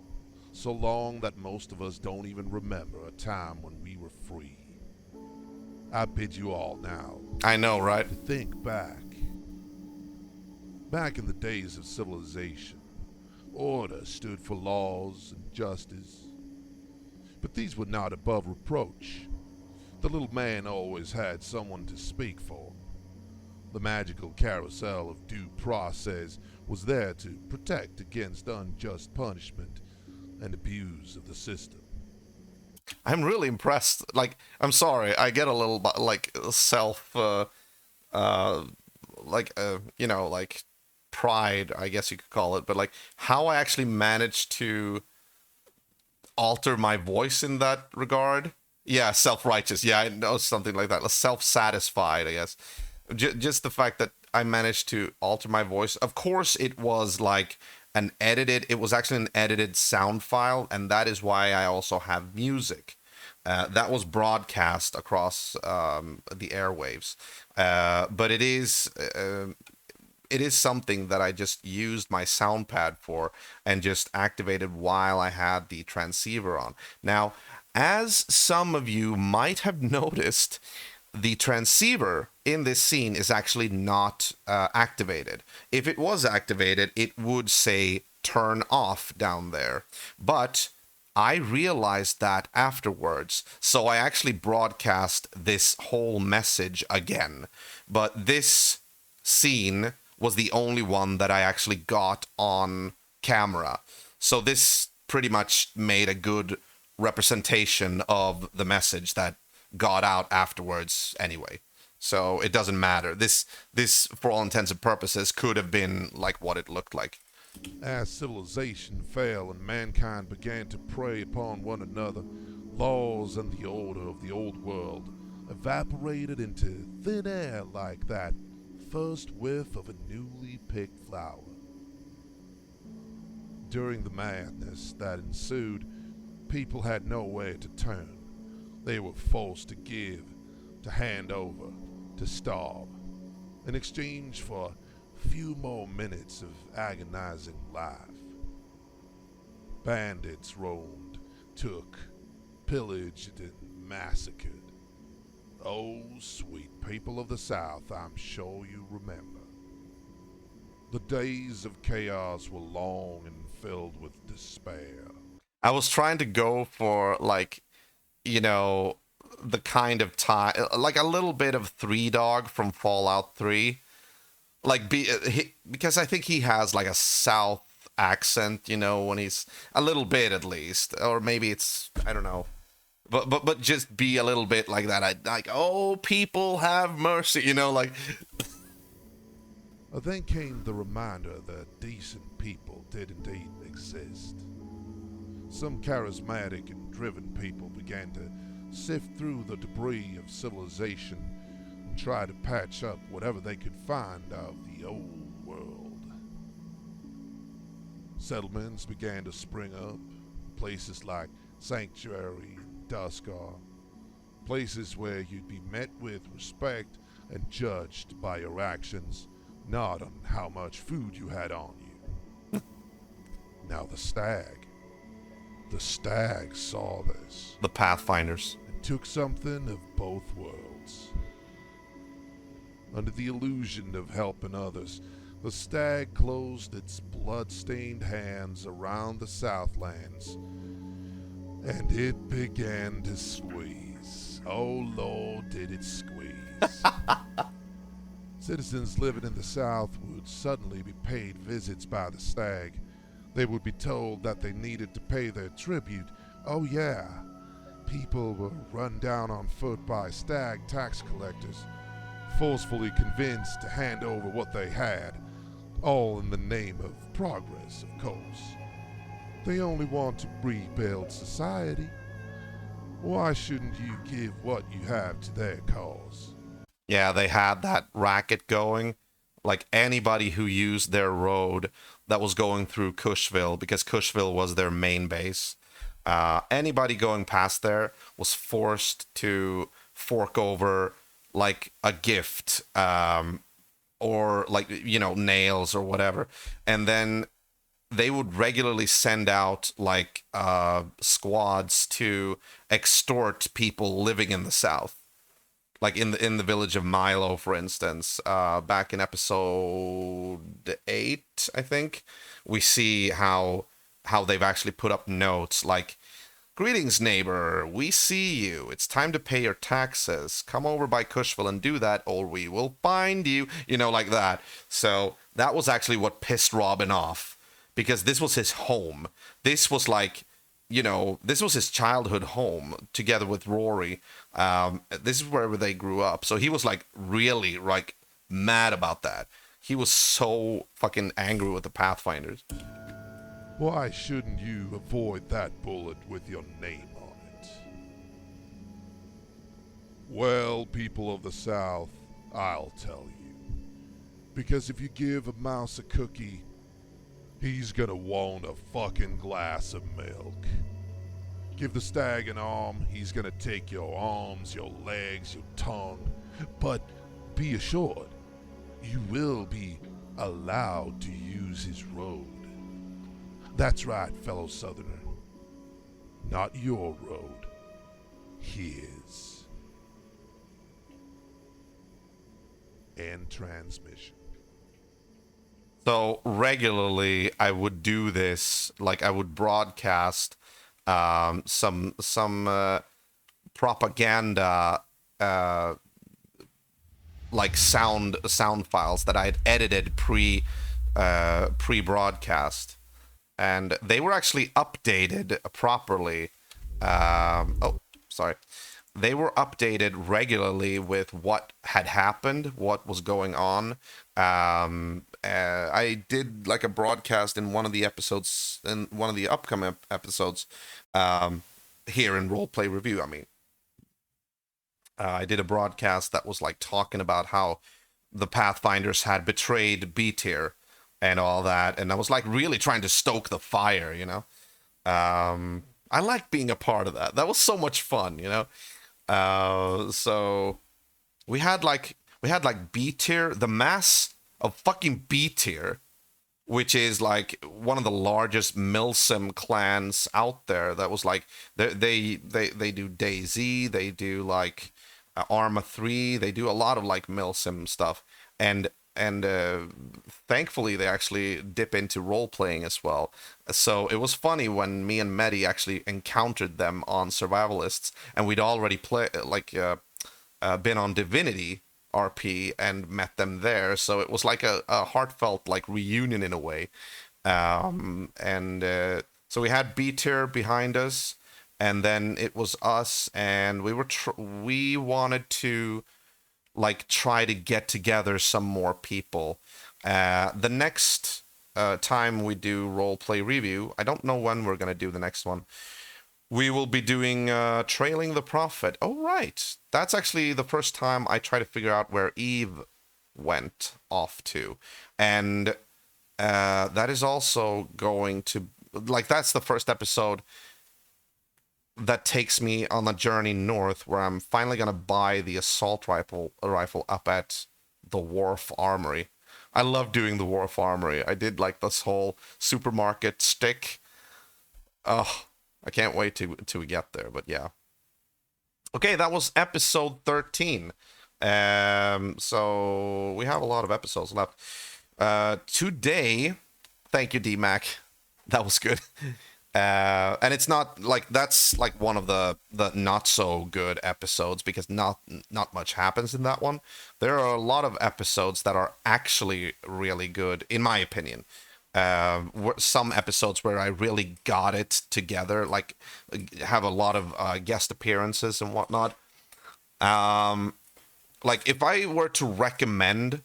G: So long that most of us don't even remember a time when we were free. I bid you all now.
A: I know, right?
G: To think back. Back in the days of civilization, order stood for laws and justice. But these were not above reproach. The little man always had someone to speak for. The magical carousel of due process was there to protect against unjust punishment and abuse of the system.
A: I'm really impressed. Like, I'm sorry, I get a little like self, you know, like pride, I guess you could call it, but like how I actually managed to alter my voice in that regard. Yeah, self-righteous. Yeah, I know, something like that. Self-satisfied, I guess. Just the fact that I managed to alter my voice. Of course, it was like it was actually an edited sound file, and that is why I also have music. That was broadcast across the airwaves. But it is something that I just used my sound pad for and just activated while I had the transceiver on. Now, as some of you might have noticed, the transceiver in this scene is actually not activated. If it was activated, it would say turn off down there. But I realized that afterwards, so I actually broadcast this whole message again. But this scene was the only one that I actually got on camera. So this pretty much made a good representation of the message that got out afterwards anyway. So it doesn't matter. This for all intents and purposes could have been like what it looked like.
G: As civilization fell and mankind began to prey upon one another, laws and the order of the old world evaporated into thin air like that first whiff of a newly picked flower. During the madness that ensued, people had nowhere to turn. They were forced to give, to hand over, to starve, in exchange for a few more minutes of agonizing life. Bandits roamed, took, pillaged, and massacred. Oh, sweet people of the South, I'm sure you remember. The days of chaos were long and filled with despair.
A: I was trying to go for like, you know, the kind of time, like a little bit of Three Dog from Fallout 3. Like, because I think he has like a South accent, you know, when he's a little bit at least, or maybe it's, I don't know. But just be a little bit like that. I like, oh, people have mercy, you know, like.
G: Then came the reminder that decent people did indeed exist. Some charismatic and driven people began to sift through the debris of civilization and try to patch up whatever they could find of the old world. Settlements began to spring up, places like Sanctuary and Duskar, places where you'd be met with respect and judged by your actions, not on how much food you had on you. Now the stag saw this.
A: The Pathfinders.
G: And took something of both worlds. Under the illusion of helping others, the stag closed its blood-stained hands around the Southlands, and it began to squeeze. Oh Lord, did it squeeze. Citizens living in the South would suddenly be paid visits by the stag. They would be told that they needed to pay their tribute. Oh yeah, people were run down on foot by stag tax collectors, forcefully convinced to hand over what they had, all in the name of progress, of course. They only want to rebuild society. Why shouldn't you give what you have to their cause?
A: Yeah, they had that racket going. Like anybody who used their road that was going through Cushville, because Cushville was their main base, anybody going past there was forced to fork over like a gift, or like, you know, nails or whatever. And then they would regularly send out like squads to extort people living in the South. Like in the village of Milo, for instance, back in episode 8, I think, we see how they've actually put up notes like, "Greetings, neighbor. We see you. It's time to pay your taxes. Come over by Cushville and do that, or we will bind you." You know, like that. So that was actually what pissed Robin off, because this was his home. This was like you know, this was his childhood home together with Rory. This is where they grew up. So he was like really like mad about that. He was so fucking angry with the Pathfinders.
G: Why shouldn't you avoid that bullet with your name on it? Well, people of the South, I'll tell you. Because if you give a mouse a cookie, he's gonna want a fucking glass of milk. Give the stag an arm, he's gonna take your arms, your legs, your tongue. But be assured, you will be allowed to use his road. That's right, fellow Southerner. Not your road, his. End transmission.
A: So regularly, I would do this. Like I would broadcast some propaganda, like sound files that I had edited pre-broadcast, and they were actually updated properly. Sorry. They were updated regularly with what had happened, what was going on. I did like a broadcast in one of the episodes, in one of the upcoming episodes, here in Roleplay Review. I mean, I did a broadcast that was like talking about how the Pathfinders had betrayed B tier and all that, and I was like really trying to stoke the fire, you know. I like being a part of that. That was so much fun, you know. So we had like B tier, the mass of fucking B tier, which is like one of the largest Milsim clans out there. That was like they do DayZ, they do like Arma 3, they do a lot of like Milsim stuff, and thankfully they actually dip into role playing as well. So it was funny when me and Medi actually encountered them on Survivalists, and we'd already been on Divinity RP and met them there. So it was like a heartfelt like reunion in a way. So we had B tier behind us, and then it was us, and we wanted to like try to get together some more people. The next time we do Roleplay Review, I don't know when we're going to do the next one. We will be doing Trailing the Prophet. Oh, right. That's actually the first time I try to figure out where Eve went off to. And that is also going to... Like, that's the first episode that takes me on a journey north, where I'm finally going to buy the assault rifle up at the Wharf Armory. I love doing the Wharf Armory. I did like this whole supermarket stick. Oh, I can't wait to get there, but yeah. Okay, that was episode 13. So we have a lot of episodes left. Today, thank you, D-Mac. That was good. And it's not like, that's like one of the not so good episodes, because not much happens in that one. There are a lot of episodes that are actually really good, in my opinion. Some episodes where I really got it together, like have a lot of guest appearances and whatnot. Like if I were to recommend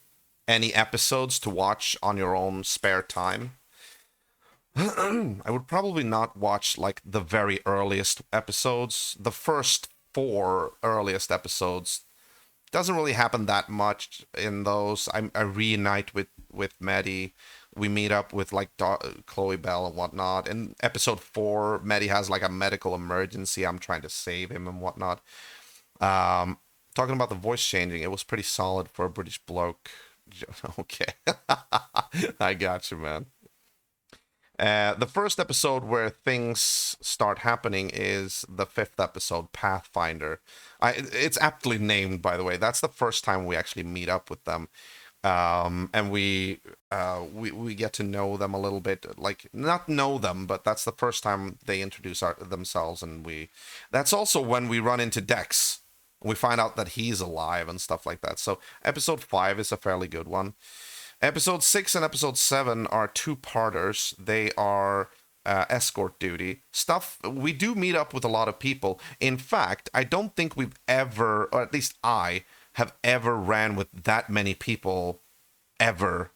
A: any episodes to watch on your own spare time, I would probably not watch like the very earliest episodes. The first 4 earliest episodes, doesn't really happen that much in those. I reunite with Medi. We meet up with like Chloe Bell and whatnot. In episode 4, Medi has like a medical emergency. I'm trying to save him and whatnot. Talking about the voice changing, it was pretty solid for a British bloke. Okay. I got you, man. The first episode where things start happening is the 5th episode, Pathfinder. It's aptly named, by the way. That's the first time we actually meet up with them. And we get to know them a little bit, like not know them, but that's the first time they introduce themselves, and that's also when we run into Dex. We find out that he's alive and stuff like that. So episode 5 is a fairly good one. Episode 6 and episode 7 are 2-parters. They are escort duty stuff. We do meet up with a lot of people. In fact, I don't think we've ever, or at least I have ever ran with that many people ever,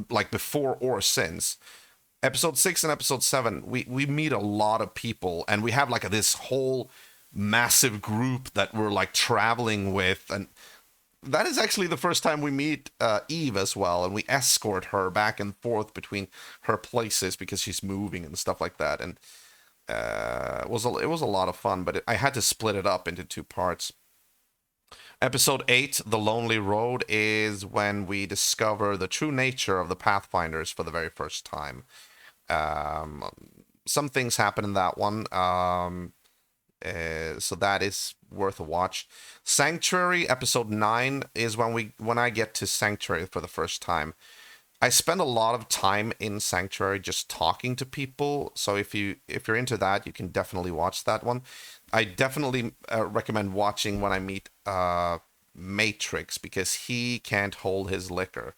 A: like before or since. Episode 6 and episode 7, we meet a lot of people, and we have like this whole massive group that we're like traveling with, and that is actually the first time we meet Eve as well, and we escort her back and forth between her places because she's moving and stuff like that, and it was a lot of fun, but I had to split it up into 2 parts. Episode 8, The Lonely Road, is when we discover the true nature of the Pathfinders for the very first time. Some things happen in that one, so that is worth a watch. Sanctuary, episode 9, is when I get to Sanctuary for the first time. I spend a lot of time in Sanctuary just talking to people, so if you're into that, you can definitely watch that one. I definitely recommend watching when I meet Matrix, because he can't hold his liquor.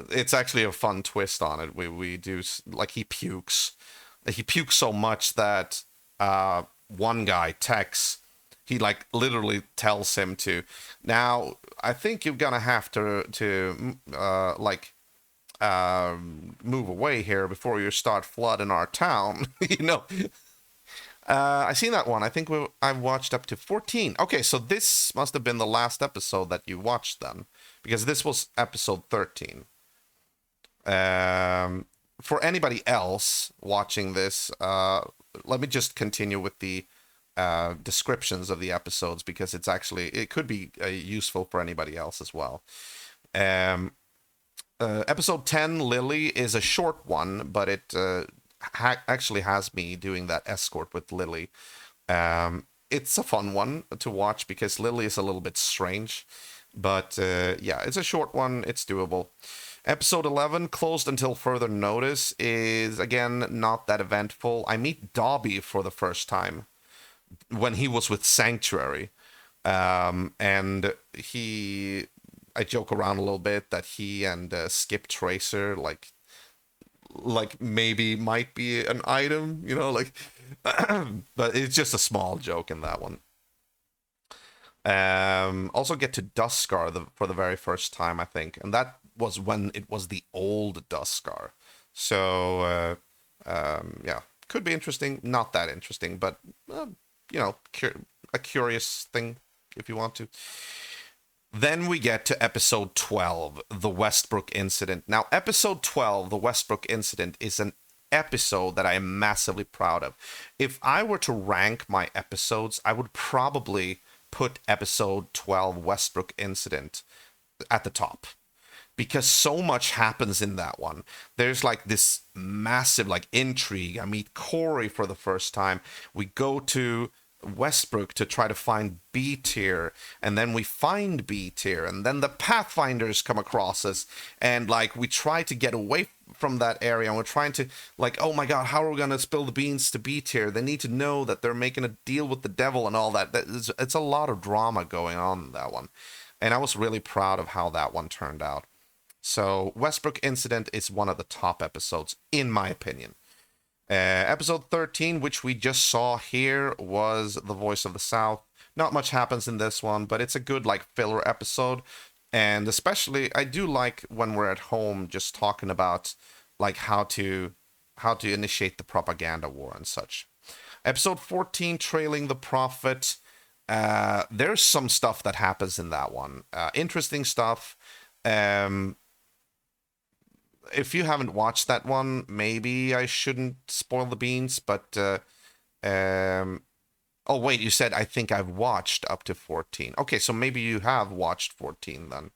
A: It's actually a fun twist on it. We do, like, he pukes so much that one guy, Tex, he like literally tells him to, now I think you're gonna have to move away here before you start flooding our town. You know. I seen that one. I think I've watched up to 14. Okay, so this must have been the last episode that you watched then, because this was episode 13. For anybody else watching this, let me just continue with the descriptions of the episodes, because it could be useful for anybody else as well. Episode 10, Lily, is a short one, but it actually has me doing that escort with Lily. It's a fun one to watch because Lily is a little bit strange, but yeah, it's a short one. It's doable. Episode 11, Closed Until Further Notice, is again not that eventful. I meet Dobby for the first time when he was with Sanctuary, and I joke around a little bit that he and Skip Tracer like maybe might be an item, you know, like, but it's just a small joke in that one. Also get to Duscar for the very first time, I think, and that was when it was the old Duscar. So yeah, could be interesting. Not that interesting, but you know, a curious thing if you want to. Then we get to episode 12, The Westbrook Incident. Now, episode 12, The Westbrook Incident, is an episode that I am massively proud of. If I were to rank my episodes, I would probably put episode 12, Westbrook Incident, at the top, because so much happens in that one. There's like this massive like intrigue. I meet Corey for the first time. We go to Westbrook to try to find B tier, and then we find B tier, and then the Pathfinders come across us, and like we try to get away from that area, and we're trying to like, oh my god, how are we gonna spill the beans to B tier? They need to know that they're making a deal with the devil and all that. It's a lot of drama going on in that one, and I was really proud of how that one turned out. So Westbrook Incident is one of the top episodes in my opinion. Episode 13, which we just saw here, was The Voice of the South. Not much happens in this one, but it's a good like filler episode. And especially, I do like when we're at home just talking about like how to initiate the propaganda war and such. Episode 14, Trailing the Prophet. There's some stuff that happens in that one. Interesting stuff. If you haven't watched that one, maybe I shouldn't spoil the beans, but oh wait, you said I think I've watched up to 14. Okay, so maybe you have watched 14 then.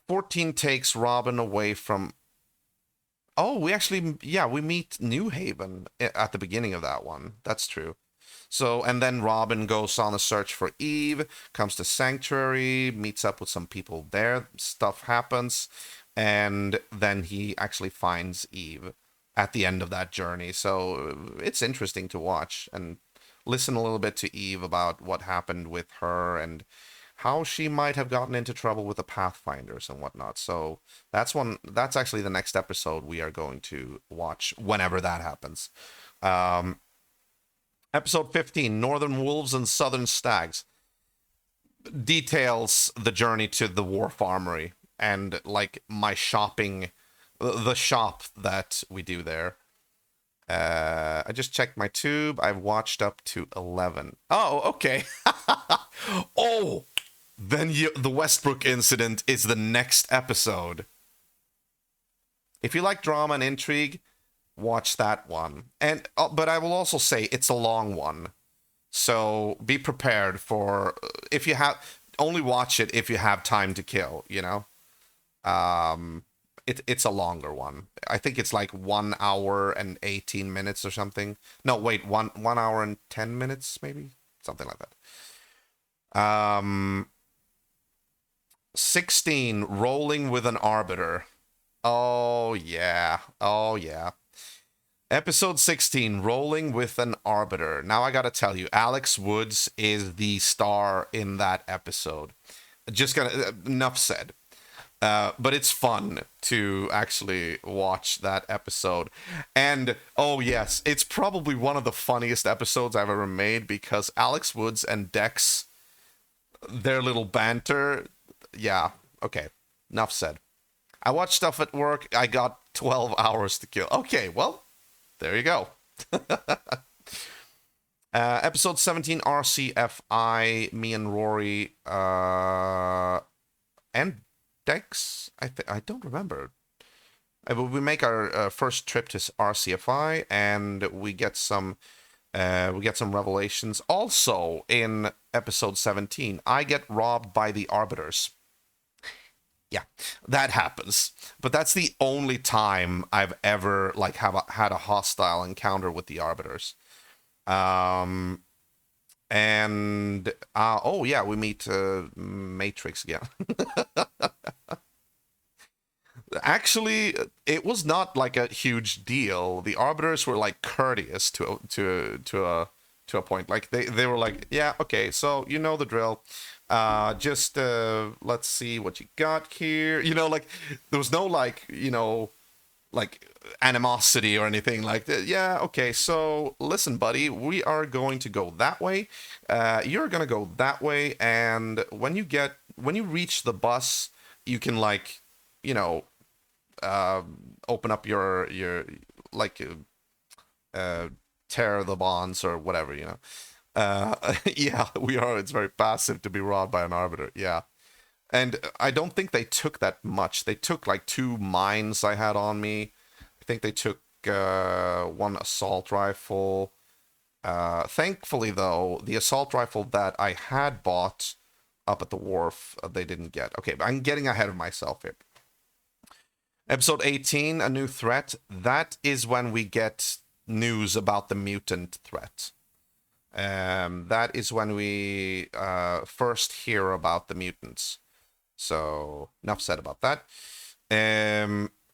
A: 14 takes Robin away from... Oh, we meet New Haven at the beginning of that one. That's true. So, and then Robin goes on a search for Eve, comes to Sanctuary, meets up with some people there, stuff happens, and then he actually finds Eve at the end of that journey. So it's interesting to watch and listen a little bit to Eve about what happened with her and how she might have gotten into trouble with the Pathfinders and whatnot. So that's actually the next episode we are going to watch whenever that happens. Episode 15, Northern Wolves and Southern Stags, details the journey to the Wharf Armory and like my shopping, the shop that we do there. I just checked my tube. I've watched up to 11. Oh, okay. Oh, then the Westbrook incident is the next episode. If you like drama and intrigue, watch that one. And but I will also say it's a long one. So be prepared for if you have only watch it if you have time to kill, you know. It's a longer one. I think it's like 1 hour and 18 minutes or something. No, wait, 1 hour and 10 minutes maybe, something like that. 16, Rolling with an Arbiter. Oh yeah. Oh yeah. Episode 16, Rolling with an Arbiter. Now I gotta tell you, Alex Woods is the star in that episode. Just gonna, enough said. But it's fun to actually watch that episode. And, oh yes, it's probably one of the funniest episodes I've ever made because Alex Woods and Dex, their little banter, yeah, okay, enough said. I watched stuff at work, I got 12 hours to kill. Okay, well, there you go. Episode 17, RCFI, me and Rory, and Dex, I don't remember. We make our first trip to RCFI, and we get some revelations. Also, in episode 17, I get robbed by the Arbiters. Yeah, that happens. But that's the only time I've ever like had a hostile encounter with the Arbiters. And oh yeah, we meet Matrix again. Actually, it was not like a huge deal. The Arbiters were like courteous to a point. Like they were like, yeah, okay, so you know the drill. Just let's see what you got here. You know, like there was no like, you know, like animosity or anything like that. Yeah, okay, so listen, buddy, we are going to go that way. You're gonna go that way, and when you reach the bus, you can like, you know, open up your like tear the bonds or whatever, you know. Yeah, we are. It's very passive to be robbed by an Arbiter. Yeah. And I don't think they took that much. They took like 2 mines I had on me. I think they took 1 assault rifle. Thankfully, though, the assault rifle that I had bought up at the wharf, they didn't get. Okay, but I'm getting ahead of myself here. Episode 18, A New Threat. That is when we get news about the mutant threat. That is when we first hear about the mutants. So, enough said about that.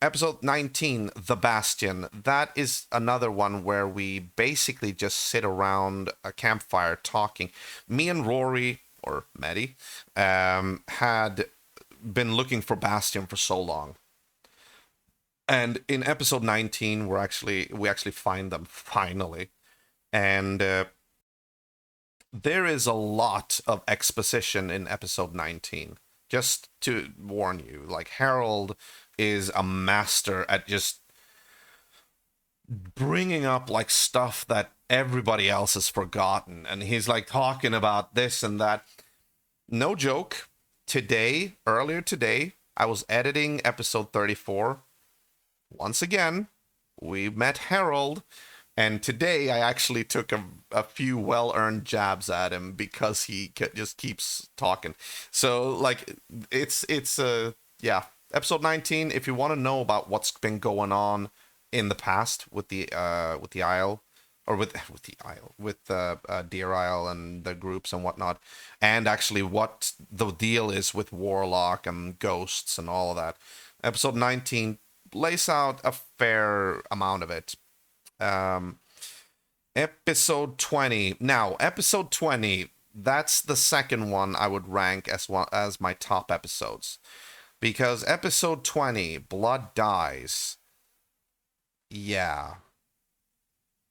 A: Episode 19, The Bastion. That is another one where we basically just sit around a campfire talking. Me and Rory, or Maddie, had been looking for Bastion for so long. And in episode 19, we actually find them finally. And there is a lot of exposition in episode 19. Just to warn you, like Harold is a master at just bringing up like stuff that everybody else has forgotten, and he's like talking about this and that. No joke. Earlier today, I was editing episode 34. Once again, we met Harold. And today I actually took a few well-earned jabs at him because he just keeps talking. So like it's yeah, episode 19. If you want to know about what's been going on in the past with the Isle, or with Deer Isle and the groups and whatnot, and actually what the deal is with Warlock and Ghosts and all of that, episode 19 lays out a fair amount of it. Episode 20. Now, episode 20, that's the second one I would rank as my top episodes. Because episode 20, Blood Dies. Yeah.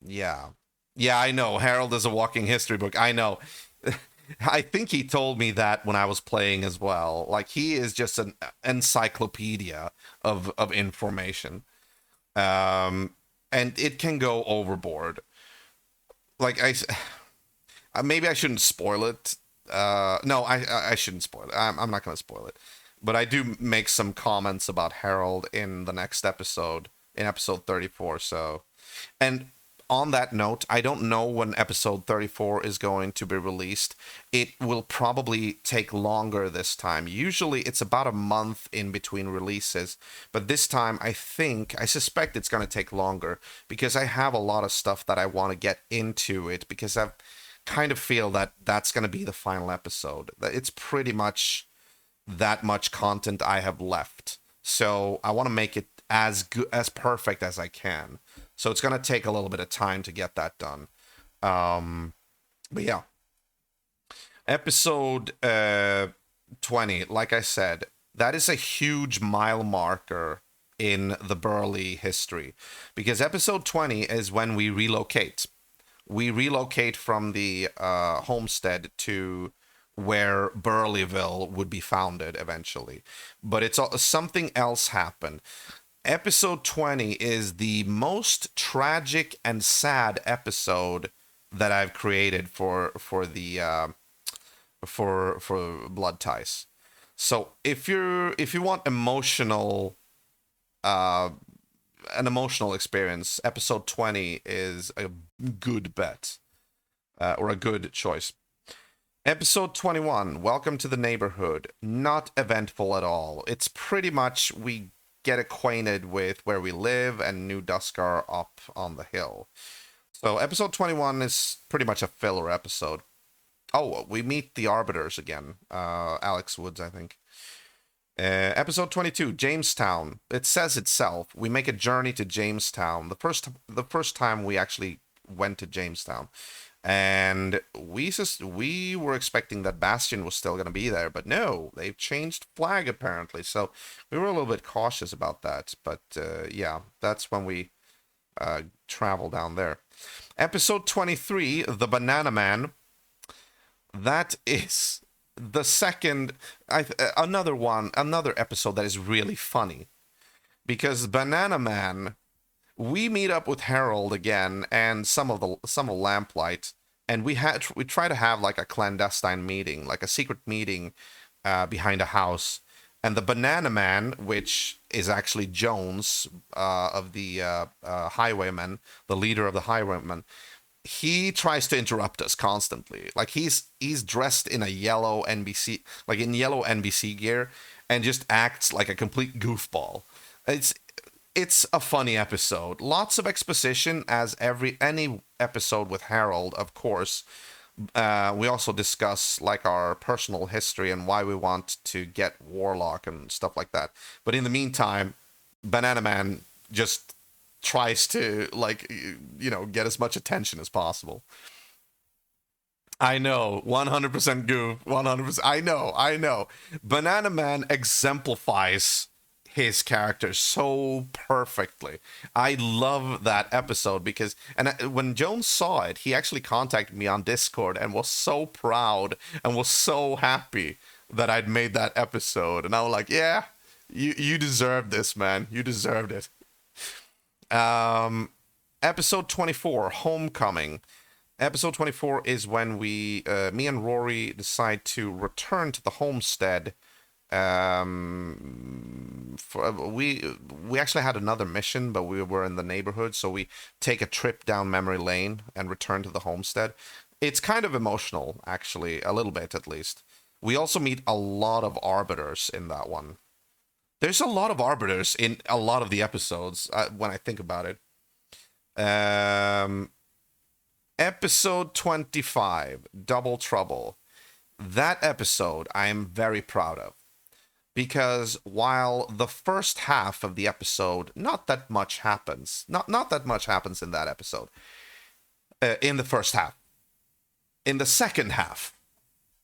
A: Yeah. Yeah, I know. Harold is a walking history book. I know. I think he told me that when I was playing as well. Like, he is just an encyclopedia of information. And it can go overboard. Like, maybe I shouldn't spoil it. No, I shouldn't spoil it. I'm not going to spoil it. But I do make some comments about Harold in the next episode, in episode 34. So, and on that note, I don't know when episode 34 is going to be released. It will probably take longer this time. Usually it's about a month in between releases, but this time I suspect it's going to take longer because I have a lot of stuff that I want to get into it because I kind of feel that that's going to be the final episode. It's pretty much that much content I have left. So I want to make it as good, as perfect as I can. So it's going to take a little bit of time to get that done. But yeah. Episode 20, like I said, that is a huge mile marker in the Burley history. Because episode 20 is when we relocate. We relocate from the homestead to where Burleyville would be founded eventually. But it's something else happened. Episode 20 is the most tragic and sad episode that I've created for Blood Ties. So if you want an emotional experience, episode 20 is a good bet, or a good choice. Episode 21, Welcome to the Neighborhood. Not eventful at all. It's pretty much we get acquainted with where we live and New Duskar up on the hill. So episode 21 is pretty much a filler episode. Oh, we meet the Arbiters again. Alex Woods, I think. Episode 22, Jamestown. It says itself. We make a journey to Jamestown. The first time we actually went to Jamestown. And we were expecting that Bastion was still going to be there, but no, they've changed flag apparently. So we were a little bit cautious about that. But yeah, that's when we travel down there. Episode 23, The Banana Man. That is the second, another episode that is really funny. Because Banana Man, we meet up with Harold again and some of Lamplight, and we try to have like a clandestine meeting, like a secret meeting behind a house. And the Banana Man, which is actually Jones of the Highwaymen, the leader of the Highwaymen, he tries to interrupt us constantly. Like he's dressed in a yellow NBC gear, and just acts like a complete goofball. It's a funny episode. Lots of exposition as any episode with Harold, of course. We also discuss like our personal history and why we want to get Warlock and stuff like that. But in the meantime, Banana Man just tries to get as much attention as possible. I know, 100% goof, 100%. I know. Banana Man exemplifies his character so perfectly. I love that episode because, when Jones saw it, he actually contacted me on Discord and was so proud and was so happy that I'd made that episode. And I was like, yeah, you deserved this, man. You deserved it. Episode 24, Homecoming. Episode 24 is when me and Rory decide to return to the homestead. We actually had another mission, but we were in the neighborhood, so we take a trip down memory lane and return to the homestead. It's kind of emotional, actually, a little bit at least. We also meet a lot of Arbiters in that one. There's a lot of Arbiters in a lot of the episodes when I think about it. Episode 25, Double Trouble. That episode I am very proud of. Because while the first half of the episode, not that much happens. Not that much happens in that episode. In the first half. In the second half,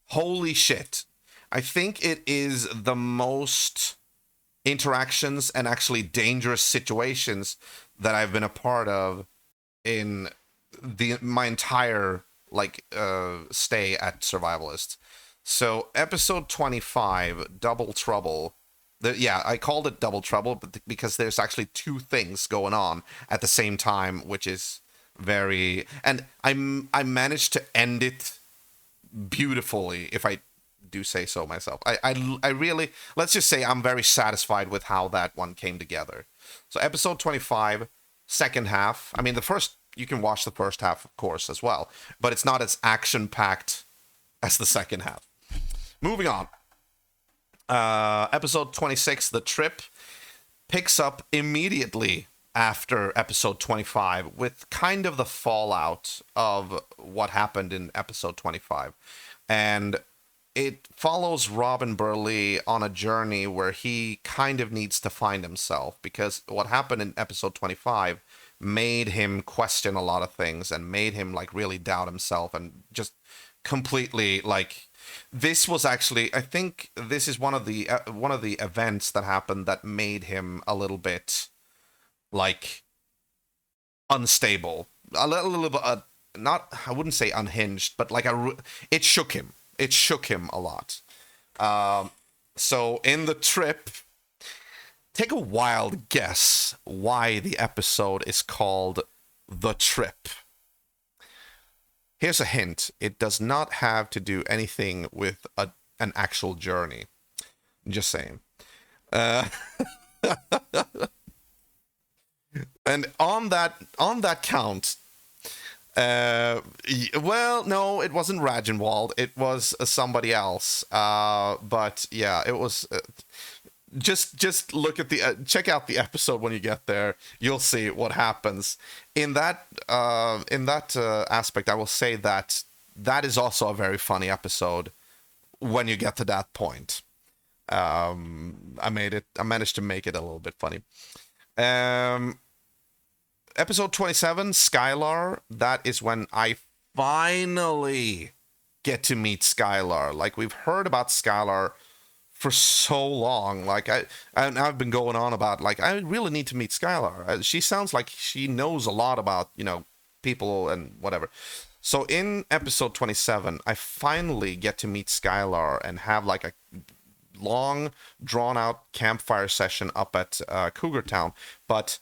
A: holy shit. I think it is the most interactions and actually dangerous situations that I've been a part of in my entire stay at Survivalist. So episode 25, Double Trouble. I called it Double Trouble, but because there's actually two things going on at the same time, which is very. And I managed to end it beautifully, if I do say so myself. I really, let's just say I'm very satisfied with how that one came together. So episode 25, second half. I mean, you can watch the first half, of course, as well, but it's not as action packed as the second half. Moving on. Episode 26, The Trip, picks up immediately after episode 25 with kind of the fallout of what happened in episode 25. And it follows Robin Burley on a journey where he kind of needs to find himself, because what happened in episode 25 made him question a lot of things and made him really doubt himself and just completely this was actually, I think this is one of the events that happened that made him a little bit unstable, a little bit not, I wouldn't say unhinged, but it shook him. It shook him a lot. So in The Trip, take a wild guess why the episode is called The Trip. Here's a hint. It does not have to do anything with an actual journey. Just saying. And on that count, well, no, it wasn't Ragenwald. It was somebody else. But yeah, it was. Just look at check out the episode when you get there. You'll see what happens in that aspect. I will say that is also a very funny episode when you get to that point. I managed to make it a little bit funny. Episode 27, Skylar. That is when I finally get to meet Skylar. We've heard about Skylar for so long. I've been going on about I really need to meet Skylar. She sounds like she knows a lot about people and whatever. So in episode 27, I finally get to meet Skylar and have a long drawn out campfire session up at Cougar Town. But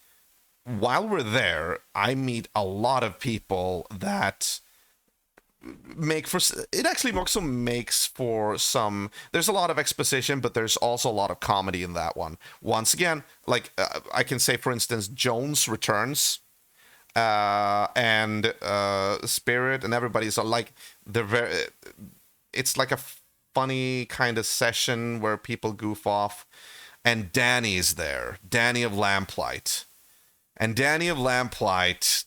A: while we're there, I meet a lot of people that also makes for some. There's a lot of exposition, but there's also a lot of comedy in that one. Once again, I can say, for instance, Jones returns, and Spirit and everybody. So they're very. It's a funny kind of session where people goof off, and Danny's there. Danny of Lamplight, and Danny of Lamplight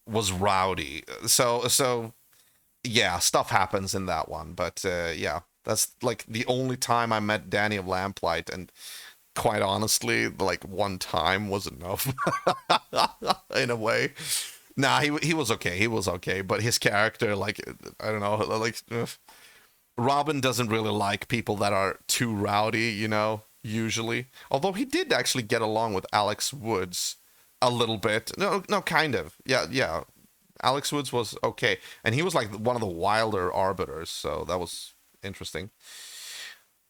A: was rowdy. So. Yeah, stuff happens in that one, but yeah, that's the only time I met Danny of Lamplight, and quite honestly, one time was enough in a way. Nah, he was okay, but his character, I don't know, Robin doesn't really like people that are too rowdy, usually. Although he did actually get along with Alex Woods a little bit. No, kind of. Yeah. Alex Woods was okay, and he was one of the wilder arbiters, so that was interesting.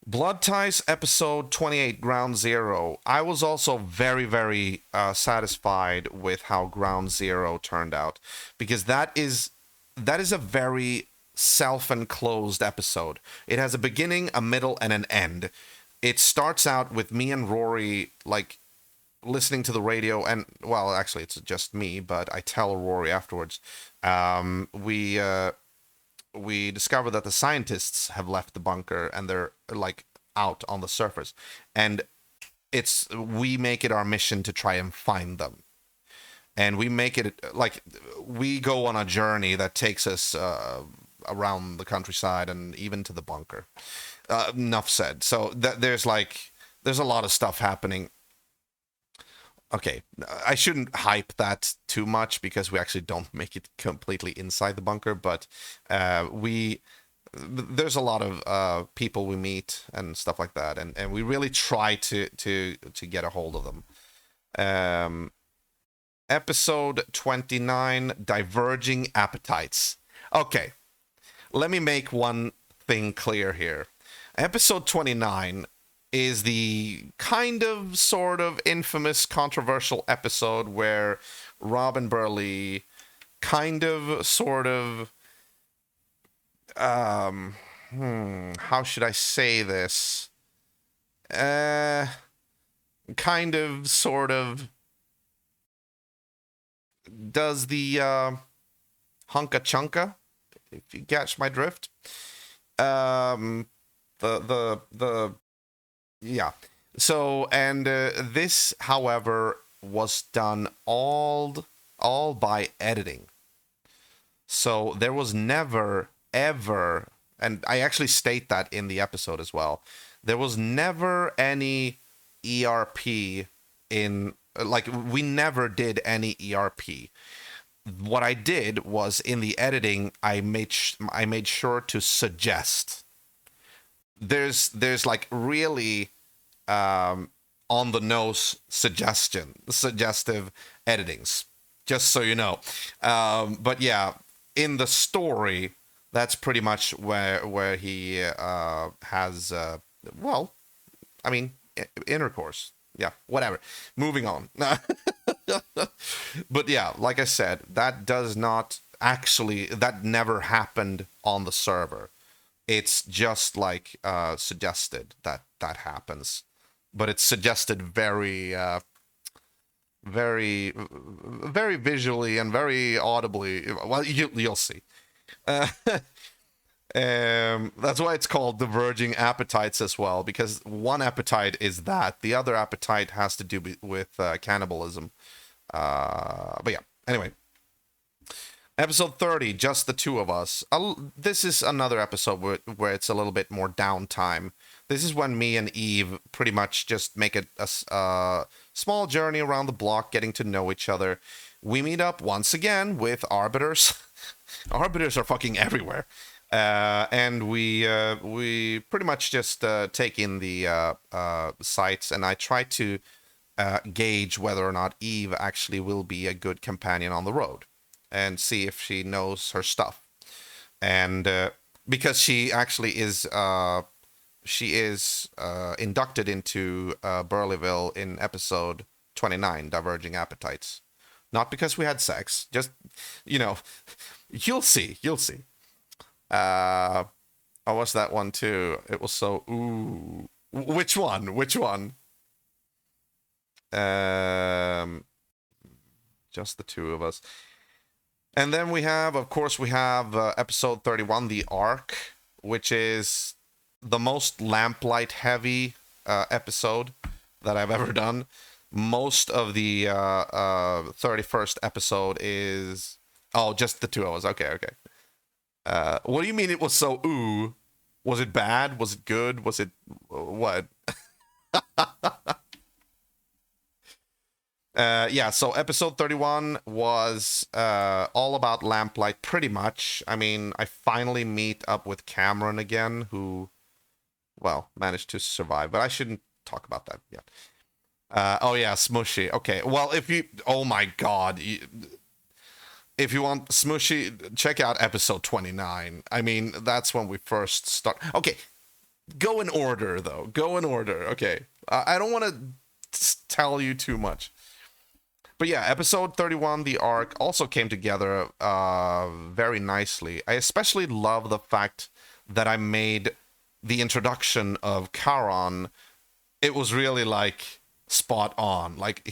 A: Blood Ties episode 28, Ground Zero. I was also very, very satisfied with how Ground Zero turned out, because that is a very self-enclosed episode. It has a beginning, a middle, and an end. It starts out with me and Rory listening to the radio, and well, actually it's just me, but I tell Rory afterwards. We discover that the scientists have left the bunker and they're out on the surface, and we make it our mission to try and find them, and we make it we go on a journey that takes us around the countryside and even to the bunker. Enough said. So there's a lot of stuff happening. Okay, I shouldn't hype that too much because we actually don't make it completely inside the bunker, but there's a lot of people we meet and stuff like that, and we really try to get a hold of them. episode 29, Diverging Appetites. Okay, let me make one thing clear here. Episode 29 is the kind of, sort of infamous, controversial episode where Rob and Burley kind of, sort of, how should I say this? Kind of, sort of, does the hunka chunka, if you catch my drift. Yeah. So, and this, however, was done all by editing. So there was never, ever, and I actually state that in the episode as well, there was never any ERP in, like, we never did any ERP. What I did was, in the editing, I made sure to suggest. There's like really on the nose suggestive editings, just so you know. But yeah, in the story, that's pretty much where he has well, I mean, intercourse. Yeah, whatever. Moving on. But yeah, like I said, that never happened on the server. It's just like suggested that happens, but it's suggested very, very, very visually and very audibly. Well, you'll see. That's why it's called Diverging Appetites as well, because one appetite is that, the other appetite has to do with cannibalism. But yeah, anyway. Episode 30, Just the Two of Us. This is another episode where it's a little bit more downtime. This is when me and Eve pretty much just make a small journey around the block, getting to know each other. We meet up once again with arbiters. Arbiters are fucking everywhere. And we pretty much just take in the sights, and I try to gauge whether or not Eve actually will be a good companion on the road, and see if she knows her stuff. And because she actually is inducted into Burleyville in episode 29, Diverging Appetites. Not because we had sex, just, you know, you'll see. I watched that one too. It was so, ooh. Which one? Just the two of us. And then we have episode 31, The Ark, which is the most lamplight heavy episode that I've ever done. Most of the 31st episode is... Oh, just the two of us. Okay. What do you mean it was so ooh? Was it bad? Was it good? Was it... what? Yeah, so episode 31 was all about lamplight, pretty much. I mean, I finally meet up with Cameron again, who, well, managed to survive, but I shouldn't talk about that yet. Oh yeah, Smushy. Okay, well, oh my god, if you want Smushy, check out episode 29. I mean, that's when we first start. Okay, go in order, though. Okay. I don't want to tell you too much. But yeah, episode 31, The Ark, also came together very nicely. I especially love the fact that I made the introduction of Charon. It was really like spot on. Like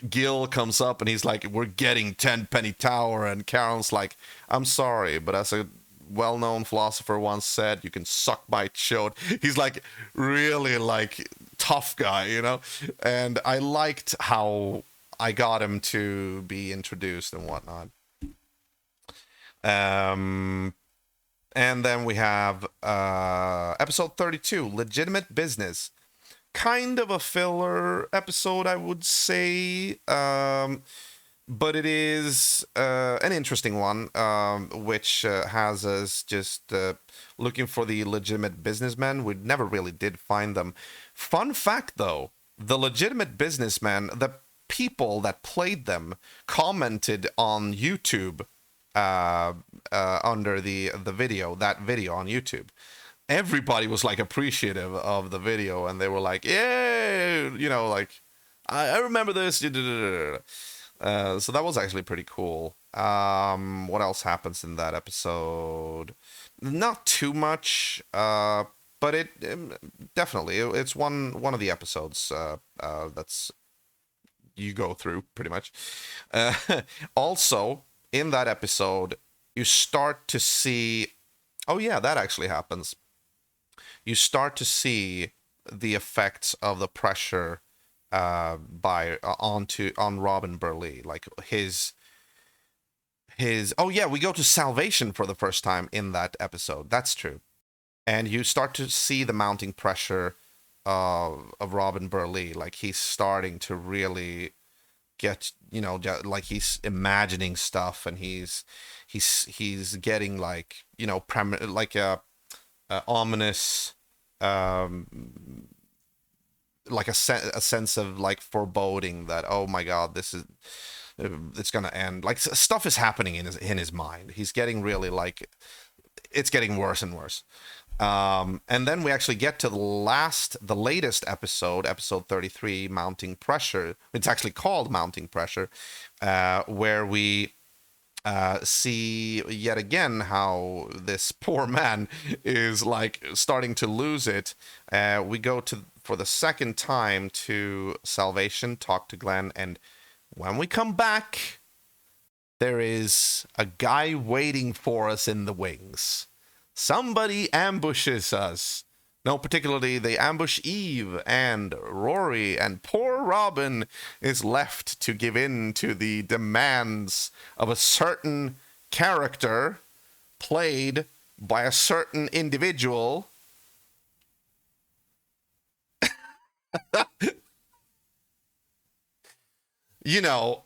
A: Gil comes up and he's like, "We're getting 10 Penny Tower," and Charon's like, "I'm sorry, but as a well-known philosopher once said, you can suck my chode." He's like really like tough guy, you know? And I liked how I got him to be introduced and whatnot. And then we have episode 32, Legitimate Business. Kind of a filler episode, I would say. But it is an interesting one, which has us just looking for the legitimate businessmen. We never really did find them. Fun fact, though, the legitimate businessmen, people that played them commented on YouTube under the video, that video on YouTube. Everybody was like appreciative of the video, and they were like, "Yeah, you know, like I remember this." So that was actually pretty cool. What else happens in that episode? Not too much, but it definitely it's one of the episodes that's you go through pretty much. Also, in that episode, you start to see. Oh yeah, that actually happens. You start to see the effects of the pressure on Robin Burley, like his. Oh yeah, we go to Salvation for the first time in that episode. That's true, and you start to see the mounting pressure of Robin Burley. Like he's starting to really get, you know, like he's imagining stuff, and he's getting like, you know, like a ominous, like a sense of like foreboding that, oh my god, this is it's gonna end. Like stuff is happening in his mind. He's getting really like it's getting worse and worse. And then we actually get to the latest episode 33, Mounting Pressure. It's actually called Mounting Pressure, where we see yet again how this poor man is like starting to lose it. We go to, for the second time, to Salvation, talk to Glenn, and when we come back, there is a guy waiting for us in the wings. Somebody ambushes us. No, particularly they ambush Eve and Rory, and poor Robin is left to give in to the demands of a certain character played by a certain individual. You know,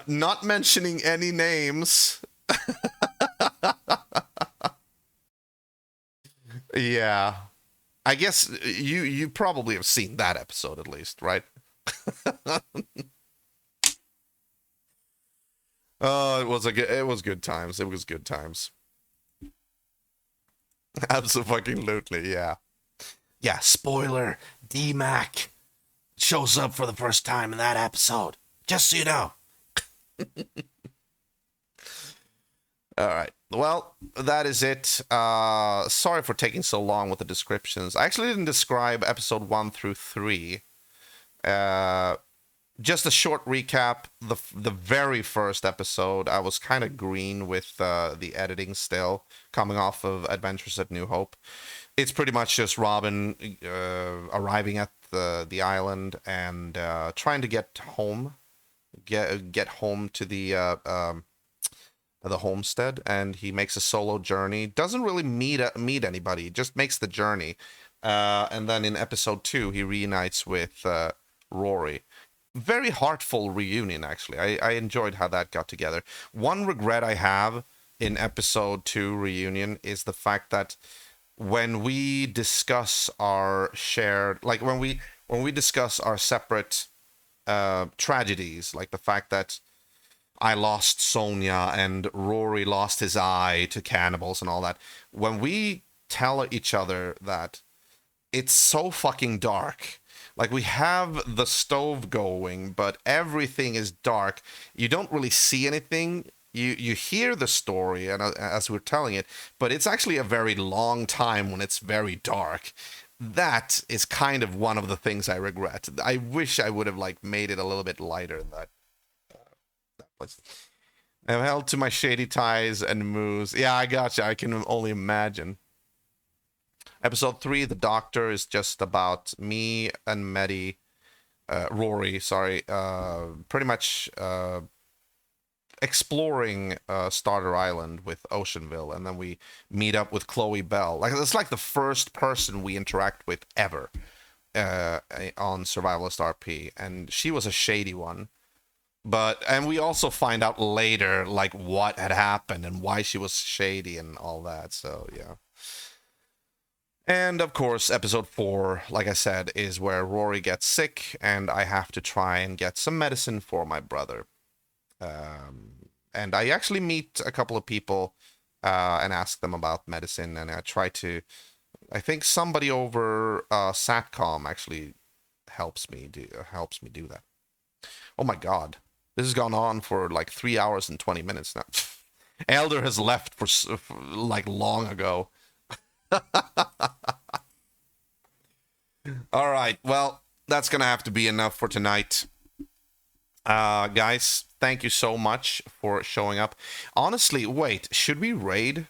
A: not mentioning any names. Yeah. I guess you probably have seen that episode at least, right? Oh, it was good times. It was good times. Absolutely, yeah. Yeah, spoiler, D-Mac shows up for the first time in that episode. Just so you know. All right. Well, that is it. Sorry for taking so long with the descriptions. I actually didn't describe episode 1 through 3. Just a short recap. The very first episode, I was kind of green with the editing still, coming off of Adventures at New Hope. It's pretty much just Robin arriving at the island and trying to get home. Get home to the homestead, and he makes a solo journey. Doesn't really meet anybody, just makes the journey. And then in episode 2, he reunites with Rory. Very heartful reunion, actually. I enjoyed how that got together. One regret I have in episode 2 reunion is the fact that when we discuss our shared, like when we discuss our separate tragedies, like the fact that I lost Sonia and Rory lost his eye to cannibals and all that. When we tell each other that, it's so fucking dark. Like, we have the stove going, but everything is dark. You don't really see anything. You hear the story and as we're telling it, but it's actually a very long time when it's very dark. That is kind of one of the things I regret. I wish I would have like made it a little bit lighter in that place. I'm held to my shady ties and moves. Yeah, I gotcha. I can only imagine. Episode 3, The Doctor, is just about me and Rory, pretty much exploring Starter Island with Oceanville, and then we meet up with Chloe Bell. Like, it's like the first person we interact with ever on Survivalist RP, and she was a shady one. And we also find out later, like, what had happened and why she was shady and all that, so, yeah. And of course, episode 4, like I said, is where Rory gets sick, and I have to try and get some medicine for my brother. And I actually meet a couple of people and ask them about medicine, and I try to. I think somebody over Satcom actually helps me do that. Oh my god, this has gone on for like 3 hours and 20 minutes now. Elder has left for like long ago. All right, well, that's gonna have to be enough for tonight. Guys, thank you so much for showing up. Honestly, wait, should we raid?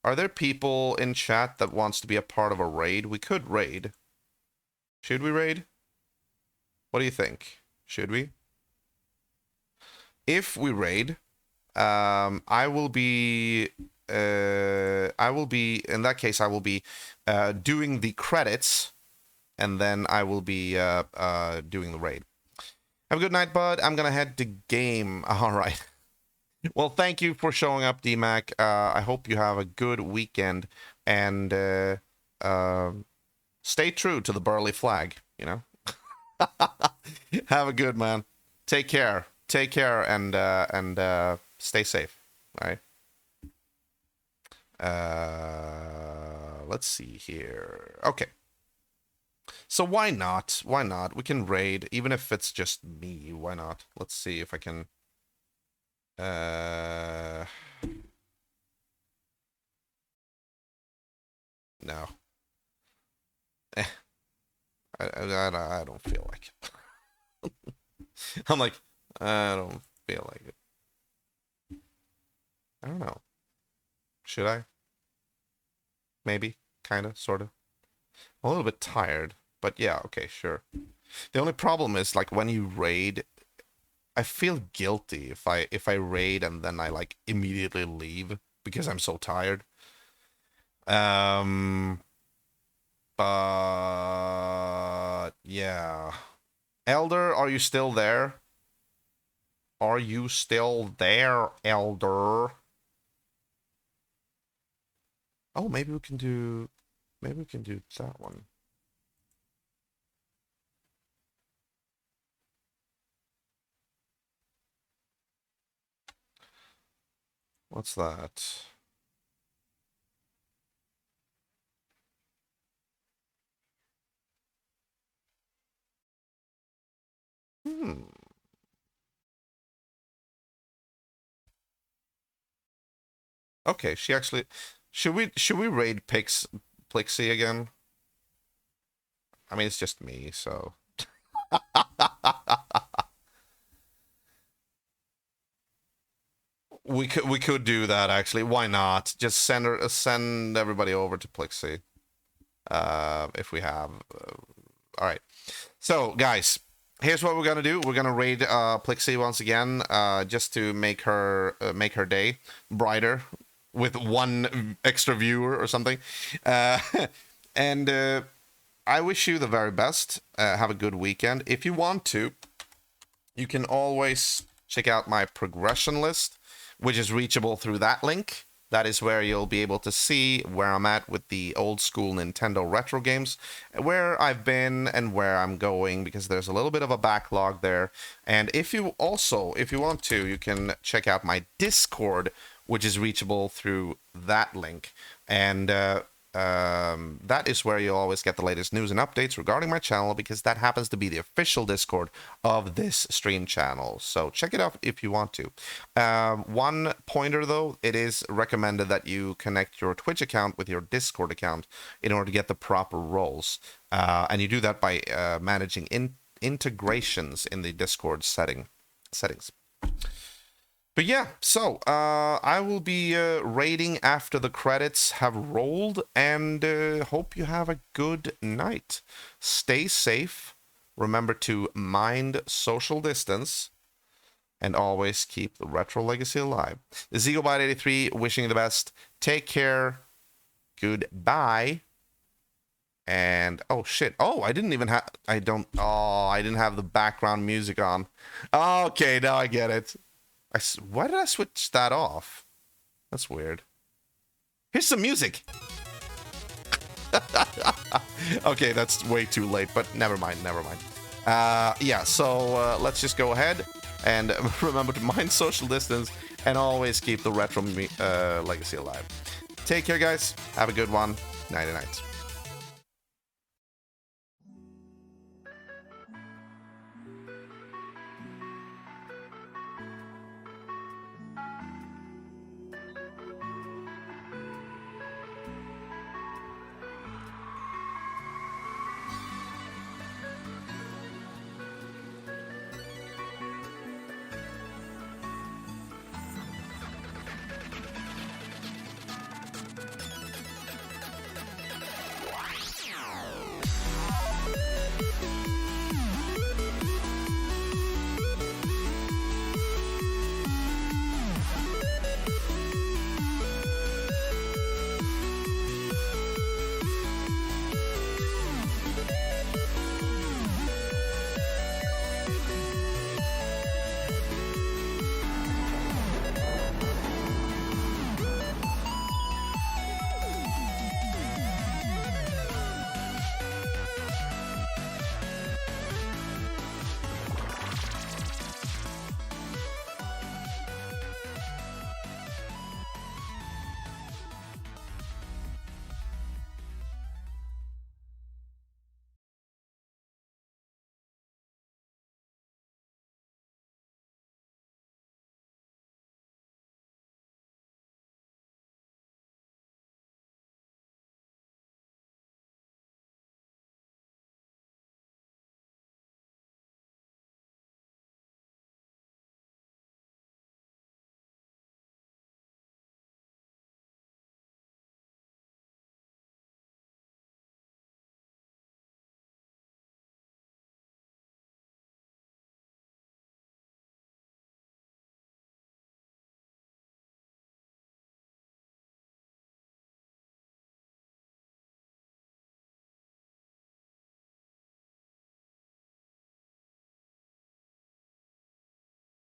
A: Are there people in chat that wants to be a part of a raid? We could raid. Should we raid? What do you think? Should we? If we raid, I will be in that case I will be doing the credits, and then I will be doing the raid. Have a good night, bud. I'm gonna head to game. All right. Well, thank you for showing up, DMAC. I hope you have a good weekend, and stay true to the Burley flag, you know? Have a good, man. Take care. Take care, and stay safe, all right? Let's see here. Okay. So why not? Why not? We can raid, even if it's just me. Why not? Let's see if I can... No. I don't feel like it. I'm like, I don't feel like it. I don't know. Should I? Maybe. Kinda. Sorta. I'm a little bit tired. But yeah, okay, sure. The only problem is, like, when you raid... I feel guilty if I raid and then I like immediately leave because I'm so tired. But yeah. Elder, are you still there? Are you still there, Elder? Oh, maybe we can do that one. What's that? Okay, she actually... Should we raid Plixie again? I mean, it's just me, so... We could do that, actually. Why not? Just send everybody over to Plixie. If we have... all right. So, guys, here's what we're gonna do. We're gonna raid Plixie once again, just to make her day brighter with one extra viewer or something. And I wish you the very best. Have a good weekend. If you want to, you can always check out my progression list, which is reachable through that link. That is where you'll be able to see where I'm at with the old school Nintendo retro games, where I've been and where I'm going, because there's a little bit of a backlog there. And if you want to, you can check out my Discord, which is reachable through that link. And that is where you'll always get the latest news and updates regarding my channel, because that happens to be the official Discord of this stream channel. So check it out if you want to. One pointer, though, it is recommended that you connect your Twitch account with your Discord account in order to get the proper roles. And you do that by managing integrations in the Discord settings. But yeah, so I will be raiding after the credits have rolled, and hope you have a good night. Stay safe. Remember to mind social distance, and always keep the retro legacy alive. This is EagleBite83 wishing you the best. Take care. Goodbye. And oh shit. Oh, I didn't have the background music on. Okay, now I get it. Why did I switch that off? That's weird. Here's some music. Okay, that's way too late, but never mind, never mind. Yeah, so let's just go ahead and remember to mind social distance and always keep the retro legacy alive. Take care, guys. Have a good one. Nighty night.